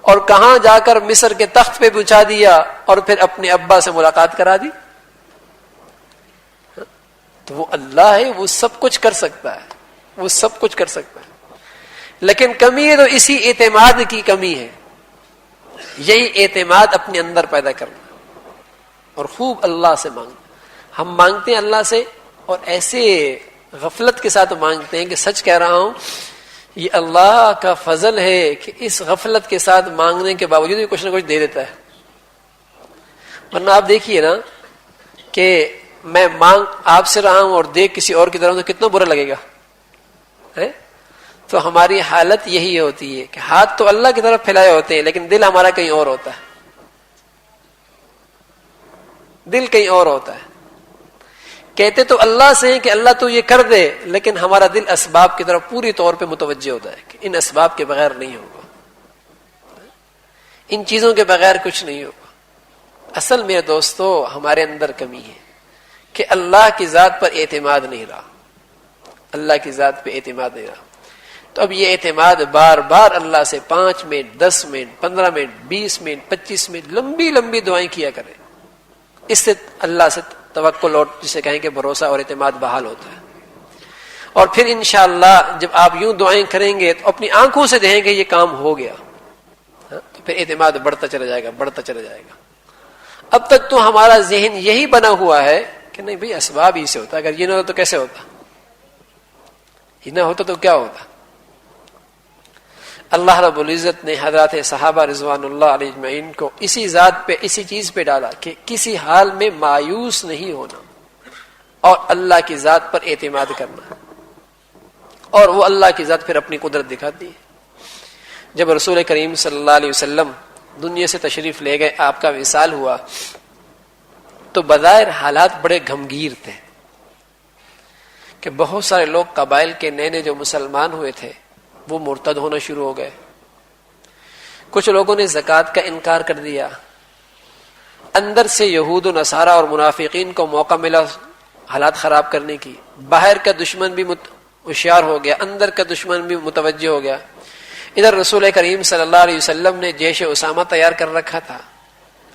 اور کہاں جا کر مصر کے تخت پہ بچھا دیا, اور پھر اپنے ابا سے ملاقات کرا دی. تو وہ اللہ ہے, وہ سب کچھ کر سکتا ہے, وہ سب کچھ کر سکتا ہے. لیکن کمی ہے تو اسی اعتماد کی کمی ہے. یہی اعتماد اپنے اندر پیدا کرنا اور خوب اللہ سے مانگنا. ہم مانگتے ہیں اللہ سے اور ایسے غفلت کے ساتھ مانگتے ہیں کہ سچ کہہ رہا ہوں, یہ اللہ کا فضل ہے کہ اس غفلت کے ساتھ مانگنے کے باوجود بھی کچھ نہ کچھ دے دیتا ہے. ورنہ آپ دیکھیے نا کہ میں مانگ آپ سے رہا ہوں اور دیکھ کسی اور کی طرف تو کتنا برا لگے گا ہے. تو ہماری حالت یہی ہوتی ہے کہ ہاتھ تو اللہ کی طرف پھیلائے ہوتے ہیں لیکن دل ہمارا کہیں اور ہوتا ہے, دل کہیں اور ہوتا ہے. کہتے تو اللہ سے ہیں کہ اللہ تو یہ کر دے, لیکن ہمارا دل اسباب کی طرف پوری طور پہ متوجہ ہوتا ہے کہ ان اسباب کے بغیر نہیں ہوگا, ان چیزوں کے بغیر کچھ نہیں ہوگا. اصل میرے دوستو ہمارے اندر کمی ہے کہ اللہ کی ذات پر اعتماد نہیں رہا, اللہ کی ذات پہ اعتماد نہیں رہا. تو اب یہ اعتماد بار بار اللہ سے 5 minute 10 minute 15 minute 20 minute 25 minute لمبی لمبی دعائیں کیا کریں. اس سے اللہ سے توکل اور جسے کہیں کہ بھروسہ اور اعتماد بحال ہوتا ہے. اور پھر انشاءاللہ جب آپ یوں دعائیں کریں گے تو اپنی آنکھوں سے دیکھیں گے یہ کام ہو گیا, تو پھر اعتماد بڑھتا چلا جائے گا, بڑھتا چلا جائے گا. اب تک تو ہمارا ذہن یہی بنا ہوا ہے کہ نہیں بھئی اسباب ہی سے ہوتا, اگر یہ نہ ہوتا تو کیسے ہوتا, یہ نہ ہوتا تو کیا ہوتا. اللہ رب العزت نے حضرات صحابہ رضوان اللہ علیہ اجمعین کو اسی ذات پہ اسی چیز پہ ڈالا کہ کسی حال میں مایوس نہیں ہونا اور اللہ کی ذات پر اعتماد کرنا. اور وہ اللہ کی ذات پھر اپنی قدرت دکھاتی ہے. جب رسول کریم صلی اللہ علیہ وسلم دنیا سے تشریف لے گئے, آپ کا وصال ہوا, تو بظاہر حالات بڑے گھمگیر تھے کہ بہت سارے لوگ قبائل کے نئے نئے جو مسلمان ہوئے تھے وہ مرتد ہونا شروع ہو گئے. کچھ لوگوں نے زکوٰۃ کا انکار کر دیا. اندر سے یہود و نصارہ اور منافقین کو موقع ملا حالات خراب کرنے کی. باہر کا دشمن بھی ہوشیار ہو گیا, اندر کا دشمن بھی متوجہ ہو گیا. ادھر رسول کریم صلی اللہ علیہ وسلم نے جیش اسامہ تیار کر رکھا تھا.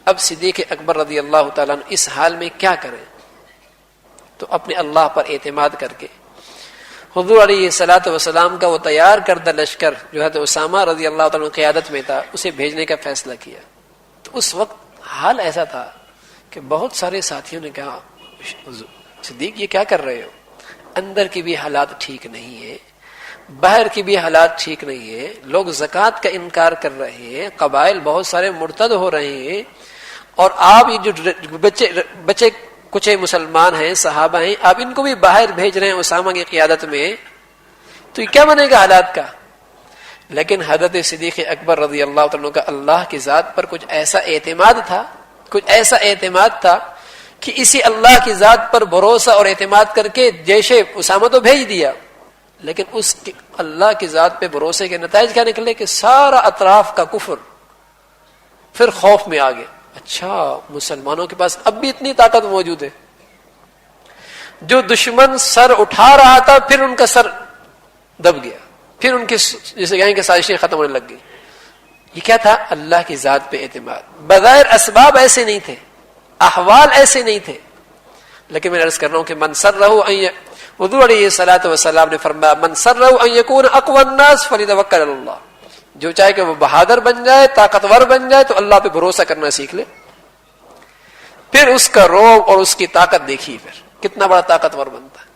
اب صدیق اکبر رضی اللہ تعالیٰ عنہ اس حال میں کیا کریں, تو اپنے اللہ پر اعتماد کر کے حضور علیہ الصلوۃ والسلام کا وہ تیار کردہ لشکر جو حضرت اسامہ رضی اللہ تعالیٰ عنہ قیادت میں تھا اسے بھیجنے کا فیصلہ کیا. تو اس وقت حال ایسا تھا کہ بہت سارے ساتھیوں نے کہا صدیق یہ کیا کر رہے ہو, اندر کی بھی حالات ٹھیک نہیں ہے, باہر کی بھی حالات ٹھیک نہیں ہے, لوگ زکوٰۃ کا انکار کر رہے ہیں, قبائل بہت سارے مرتد ہو رہے ہیں, اور آپ یہ جو بچے کچھ مسلمان ہیں صحابہ ہیں آپ ان کو بھی باہر بھیج رہے ہیں اسامہ کی قیادت میں, تو یہ کیا بنے گا حالات کا. لیکن حضرت صدیق اکبر رضی اللہ عنہ کا اللہ کی ذات پر کچھ ایسا اعتماد تھا کہ اسی اللہ کی ذات پر بھروسہ اور اعتماد کر کے جیش اسامہ تو بھیج دیا, لیکن اس اللہ کی ذات پہ بھروسے کے نتائج کیا نکلے کہ سارا اطراف کا کفر پھر خوف میں آ گئے. اچھا مسلمانوں کے پاس اب بھی اتنی طاقت موجود ہے, جو دشمن سر اٹھا رہا تھا پھر ان کا سر دب گیا, پھر ان کی جسے کہیں کہ سازشیں ختم ہونے لگ گئی. یہ کیا تھا, اللہ کی ذات پہ اعتماد. بظاہر اسباب ایسے نہیں تھے, احوال ایسے نہیں تھے, لیکن میں عرض کر رہا ہوں کہ من سرہ حضور علیہ الصلوۃ والسلام نے فرمایا من سرہ ان یکون اقوى الناس فلیتوکل علی اللہ, جو چاہے کہ وہ بہادر بن جائے طاقتور بن جائے تو اللہ پہ بھروسہ کرنا سیکھ لے. پھر اس کا روب اور اس کی طاقت دیکھیے پھر کتنا بڑا طاقتور بنتا ہے.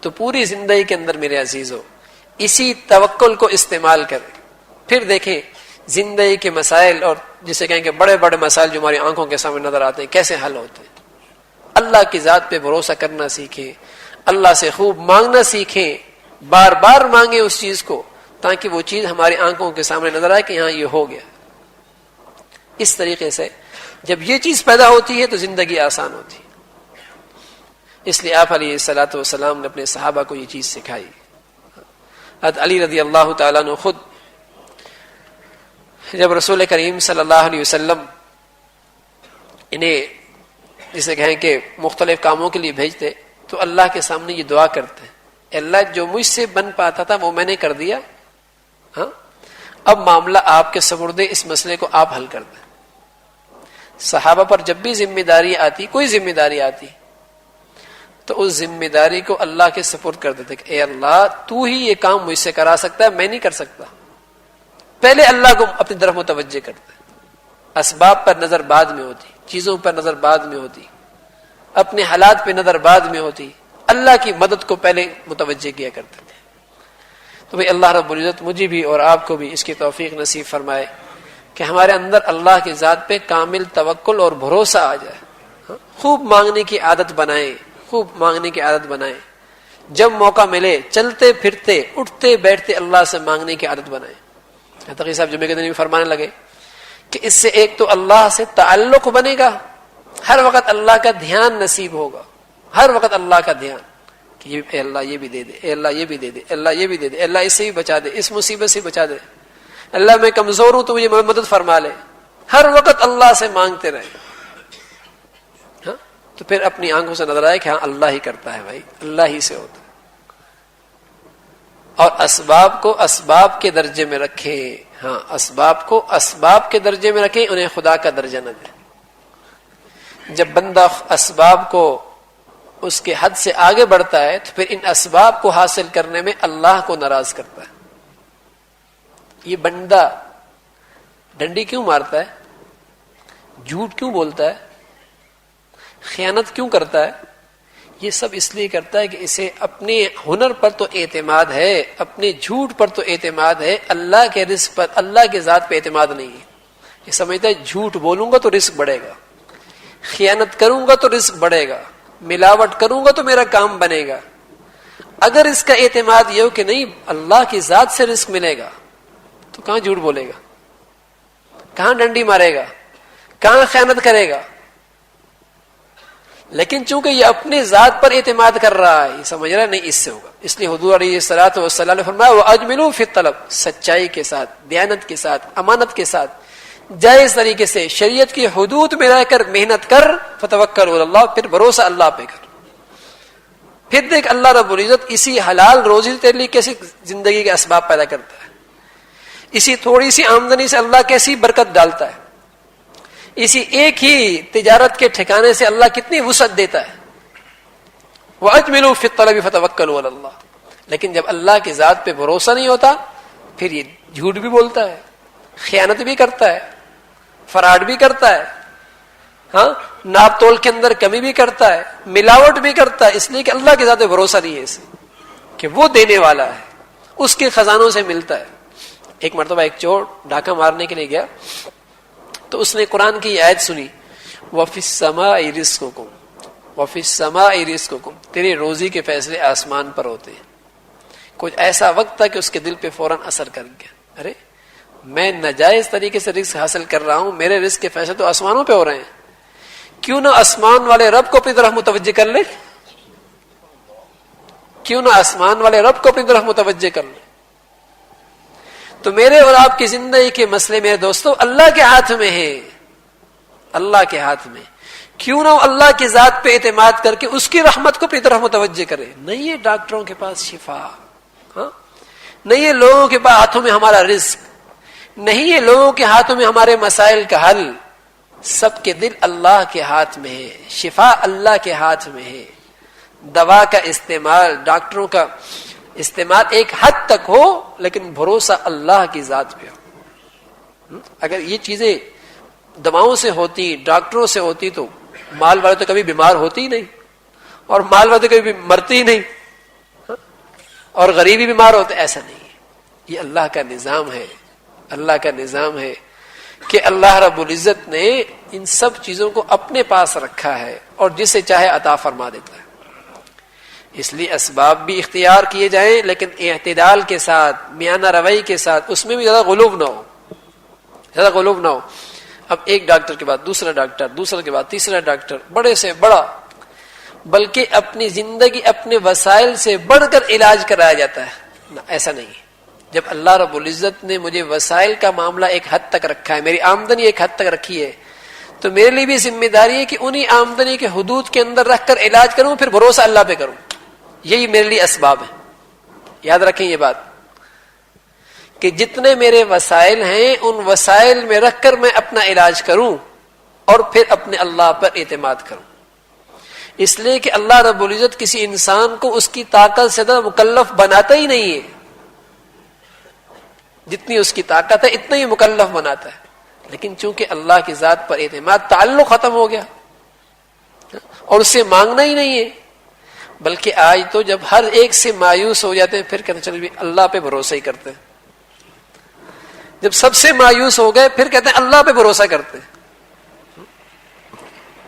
تو پوری زندگی کے اندر میرے عزیزو اسی توکل کو استعمال کریں. پھر دیکھیں زندگی کے مسائل اور جسے کہیں کہ بڑے بڑے مسائل جو ہماری آنکھوں کے سامنے نظر آتے ہیں کیسے حل ہوتے ہیں. اللہ کی ذات پہ بھروسہ کرنا سیکھیں، اللہ سے خوب مانگنا سیکھیں، بار بار مانگیں اس چیز کو، تاکہ وہ چیز ہماری آنکھوں کے سامنے نظر آئے کہ ہاں یہ ہو گیا۔ اس طریقے سے جب یہ چیز پیدا ہوتی ہے تو زندگی آسان ہوتی ہے۔ اس لیے آپ علیہ الصلوۃ والسلام نے اپنے صحابہ کو یہ چیز سکھائی۔ حضرت علی رضی اللہ تعالیٰ عنہ خود جب رسول کریم صلی اللہ علیہ وسلم انہیں جسے کہیں کہ مختلف کاموں کے لیے بھیجتے تو اللہ کے سامنے یہ دعا کرتے ہیں، اللہ جو مجھ سے بن پاتا تھا وہ میں نے کر دیا، ہاں اب معاملہ آپ کے سپرد، اس مسئلے کو آپ حل کر دیں۔ صحابہ پر جب بھی ذمہ داری آتی، کوئی ذمہ داری آتی، تو اس ذمہ داری کو اللہ کے سپرد کر دیتے کہ اے اللہ تو ہی یہ کام مجھ سے کرا سکتا ہے، میں نہیں کر سکتا۔ پہلے اللہ کو اپنی طرف متوجہ کرتے، اسباب پر نظر بعد میں ہوتی، چیزوں پر نظر بعد میں ہوتی، اپنے حالات پہ نظر بعد میں ہوتی، اللہ کی مدد کو پہلے متوجہ کیا کرتے تھے۔ تو بھئی اللہ رب العزت مجھے بھی اور آپ کو بھی اس کی توفیق نصیب فرمائے کہ ہمارے اندر اللہ کی ذات پہ کامل توکل اور بھروسہ آ جائے، خوب مانگنے کی عادت بنائیں، خوب مانگنے کی عادت بنائیں، جب موقع ملے چلتے پھرتے اٹھتے بیٹھتے اللہ سے مانگنے کی عادت بنائیں۔ تقی صاحب جمعے کے دن بھی فرمانے لگے کہ اس سے ایک تو اللہ سے تعلق بنے گا، ہر وقت اللہ کا دھیان نصیب ہوگا، ہر وقت اللہ کا دھیان کہ اے اللہ یہ بھی دے دے، اے اللہ یہ بھی دے دے، اے اللہ یہ بھی دے دے، اے اللہ اس سے بھی بچا دے، اس مصیبت سے بچا دے، اللہ میں کمزور ہوں تو مجھے مدد فرما لے، ہر وقت اللہ سے مانگتے رہے، ہاں تو پھر اپنی آنکھوں سے نظر آئے کہ ہاں اللہ ہی کرتا ہے، بھائی اللہ ہی سے ہوتا ہے۔ اور اسباب کو اسباب کے درجے میں رکھیں، ہاں اسباب کو اسباب کے درجے میں رکھیں، انہیں خدا کا درجہ نہ دیں۔ جب بندہ اسباب کو اس کے حد سے آگے بڑھتا ہے تو پھر ان اسباب کو حاصل کرنے میں اللہ کو ناراض کرتا ہے۔ یہ بندہ ڈنڈی کیوں مارتا ہے، جھوٹ کیوں بولتا ہے، خیانت کیوں کرتا ہے، یہ سب اس لیے کرتا ہے کہ اسے اپنے ہنر پر تو اعتماد ہے، اپنے جھوٹ پر تو اعتماد ہے، اللہ کے رزق پر، اللہ کے ذات پہ اعتماد نہیں ہے۔ یہ سمجھتا ہے جھوٹ بولوں گا تو رزق بڑھے گا، خیانت کروں گا تو رزق بڑھے گا، ملاوٹ کروں گا تو میرا کام بنے گا۔ اگر اس کا اعتماد یہ ہو کہ نہیں اللہ کی ذات سے رزق ملے گا تو کہاں جھوٹ بولے گا، کہاں ڈنڈی مارے گا، کہاں خیانت کرے گا۔ لیکن چونکہ یہ اپنے ذات پر اعتماد کر رہا ہے، یہ سمجھ رہا ہے نہیں اس سے ہوگا، اس لیے حضور علیہ الصلوۃ والسلام نے فرمایا وَأَجْمِلُوا فِي الطَّلَبِ، سچائی کے ساتھ، دیانت کے ساتھ، امانت کے ساتھ، جائز طریقے سے شریعت کی حدود میں رہ کر محنت کر، فَتَوَكَّلْ عَلَى اللَّهِ، پھر بھروسہ اللہ پہ کر، پھر دیکھ اللہ رب العزت اسی حلال روزی کے لیے کیسی زندگی کے اسباب پیدا کرتا ہے، اسی تھوڑی سی آمدنی سے اللہ کیسی برکت ڈالتا ہے، اسی ایک ہی تجارت کے ٹھکانے سے اللہ کتنی وسعت دیتا ہے۔ وَأَجْمِلُوا فِي الطَّلَبِ فَتَوَكَّلُوا عَلَى اللَّهِ، لیکن جب اللہ کی ذات پہ بھروسہ نہیں ہوتا پھر یہ جھوٹ بھی بولتا ہے، خیانت بھی کرتا ہے، فراڈ بھی کرتا ہے، ہاں ناپ تول کے اندر کمی بھی کرتا ہے، ملاوٹ بھی کرتا ہے، اس لیے کہ اللہ کے ذات پہ بھروسہ نہیں ہے اسے کہ وہ دینے والا ہے، اس کے خزانوں سے ملتا ہے۔ ایک مرتبہ ایک چور ڈاکہ مارنے کے لیے گیا تو اس نے قرآن کی یہ آیت سنی وَفِي السَّمَاءِ رِزْقُكُمْ وَفِي السَّمَاءِ رِزْقُكُمْ، تیرے روزی کے فیصلے آسمان پر ہوتے ہیں۔ کچھ ایسا وقت تھا کہ اس کے دل پہ فوراً اثر کر گیا، ارے میں ناجائز طریقے سے رزق حاصل کر رہا ہوں، میرے رزق کے فیصلے تو آسمانوں پہ ہو رہے ہیں، کیوں نہ آسمان والے رب کو اپنی طرف متوجہ کر لے، کیوں نہ آسمان والے رب کو اپنی طرف متوجہ کر لے۔ تو میرے اور آپ کی زندگی کے مسئلے میرے دوستو اللہ کے ہاتھ میں ہے، اللہ کے ہاتھ میں، کیوں نہ اللہ کی ذات پہ اعتماد کر کے اس کی رحمت کو اپنی طرف متوجہ کرے۔ نہیں ہے ڈاکٹروں کے پاس شفا، ہاں نہیں ہے لوگوں کے پاس ہاتھوں میں ہمارا رزق، نہیں ہے لوگوں کے ہاتھوں میں ہمارے مسائل کا حل، سب کے دل اللہ کے ہاتھ میں ہے، شفا اللہ کے ہاتھ میں ہے۔ دوا کا استعمال، ڈاکٹروں کا استعمال ایک حد تک ہو لیکن بھروسہ اللہ کی ذات پہ ہو۔ اگر یہ چیزیں دواؤں سے ہوتی، ڈاکٹروں سے ہوتی تو مال والے تو کبھی بیمار ہوتی ہی نہیں، اور مال والے تو کبھی مرتی ہی نہیں، اور غریبی بیمار ہوتے، ایسا نہیں ہے۔ یہ اللہ کا نظام ہے، اللہ کا نظام ہے کہ اللہ رب العزت نے ان سب چیزوں کو اپنے پاس رکھا ہے، اور جسے چاہے عطا فرما دیتا ہے. اس لیے اسباب بھی اختیار کیے جائیں لیکن اعتدال کے ساتھ، میانہ روی کے ساتھ، اس میں بھی زیادہ غلو نہ ہو، زیادہ غلو نہ ہو. اب ایک ڈاکٹر کے بعد دوسرا ڈاکٹر، دوسرے کے بعد تیسرا ڈاکٹر، بڑے سے بڑا، بلکہ اپنی زندگی اپنے وسائل سے بڑھ کر علاج کرایا جاتا ہے. نہ، ایسا نہیں ہے. جب اللہ رب العزت نے مجھے وسائل کا معاملہ ایک حد تک رکھا ہے، میری آمدنی ایک حد تک رکھی ہے، تو میرے لیے بھی ذمہ داری ہے کہ انہی آمدنی کے حدود کے اندر رکھ کر علاج کروں، پھر بھروسہ اللہ پہ کروں. یہی میرے لیے اسباب ہے. یاد رکھیں یہ بات کہ جتنے میرے وسائل ہیں ان وسائل میں رکھ کر میں اپنا علاج کروں اور پھر اپنے اللہ پر اعتماد کروں. اس لیے کہ اللہ رب العزت کسی انسان کو اس کی طاقت سے زیادہ مکلف بناتا ہی نہیں ہے. جتنی اس کی طاقت ہے اتنا ہی مکلف بناتا ہے. لیکن چونکہ اللہ کی ذات پر اعتماد، تعلق ختم ہو گیا اور اس سے مانگنا ہی نہیں ہے. بلکہ آج تو جب ہر ایک سے مایوس ہو جاتے ہیں پھر کہتے ہیں چل بھی اللہ پہ بھروسہ ہی کرتے ہیں. جب سب سے مایوس ہو گئے پھر کہتے ہیں اللہ پہ بھروسہ کرتے ہیں.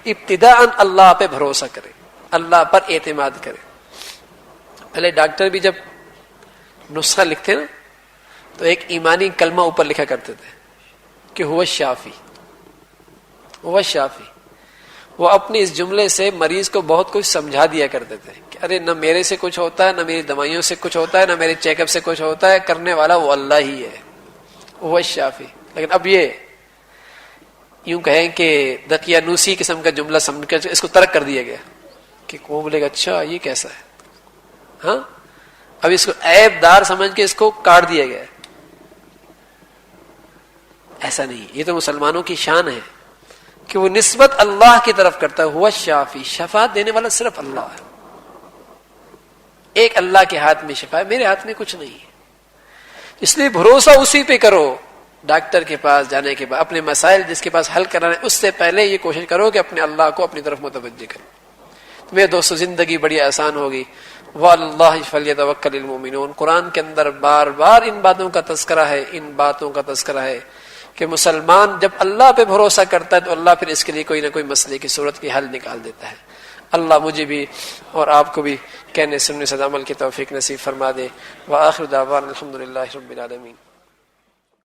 ابتداءً اللہ پہ بھروسہ کرے، اللہ پر اعتماد کرے. پہلے ڈاکٹر بھی جب نسخہ لکھتے نا تو ایک ایمانی کلمہ اوپر لکھا کرتے تھے کہ ہوا شافی، ہوا شافی. وہ اپنی اس جملے سے مریض کو بہت کچھ سمجھا دیا کرتے تھے کہ ارے نہ میرے سے کچھ ہوتا ہے، نہ میری دوائیوں سے کچھ ہوتا ہے، نہ میرے چیک اپ سے کچھ ہوتا ہے، کرنے والا وہ اللہ ہی ہے، وہ شافی. لیکن اب یہ یوں کہیں کہ دقیانوسی قسم کا جملہ سمجھ کر اس کو ترک کر دیا گیا کہ وہ بولے گا اچھا یہ کیسا ہے. ہاں، اب اس کو عیب دار سمجھ کے اس کو کاٹ دیا گیا. ایسا نہیں، یہ تو مسلمانوں کی شان ہے کہ وہ نسبت اللہ کی طرف کرتا ہے. ہوا شافی، شفاعت دینے والا صرف اللہ ہے. ایک اللہ کے ہاتھ میں شفا ہے، میرے ہاتھ میں کچھ نہیں ہے. اس لیے بھروسہ اسی پہ کرو. ڈاکٹر کے پاس جانے کے بعد اپنے مسائل جس کے پاس حل کرانے اس سے پہلے یہ کوشش کرو کہ اپنے اللہ کو اپنی طرف متوجہ کرو. میرے دوستو زندگی بڑی آسان ہوگی. وَعَلَى اللَّهِ فَلْيَتَوَكَّلِ الْمُؤْمِنُونَ. قرآن کے اندر بار بار ان باتوں کا تذکرہ ہے، ان باتوں کا تذکرہ ہے کہ مسلمان جب اللہ پہ بھروسہ کرتا ہے تو اللہ پھر اس کے لیے کوئی نہ کوئی مسئلے کی صورت کی حل نکال دیتا ہے. اللہ مجھے بھی اور آپ کو بھی کہنے سننے سے عمل کی توفیق نصیب فرما دے. وآخر دعوانا الحمدللہ رب العالمین.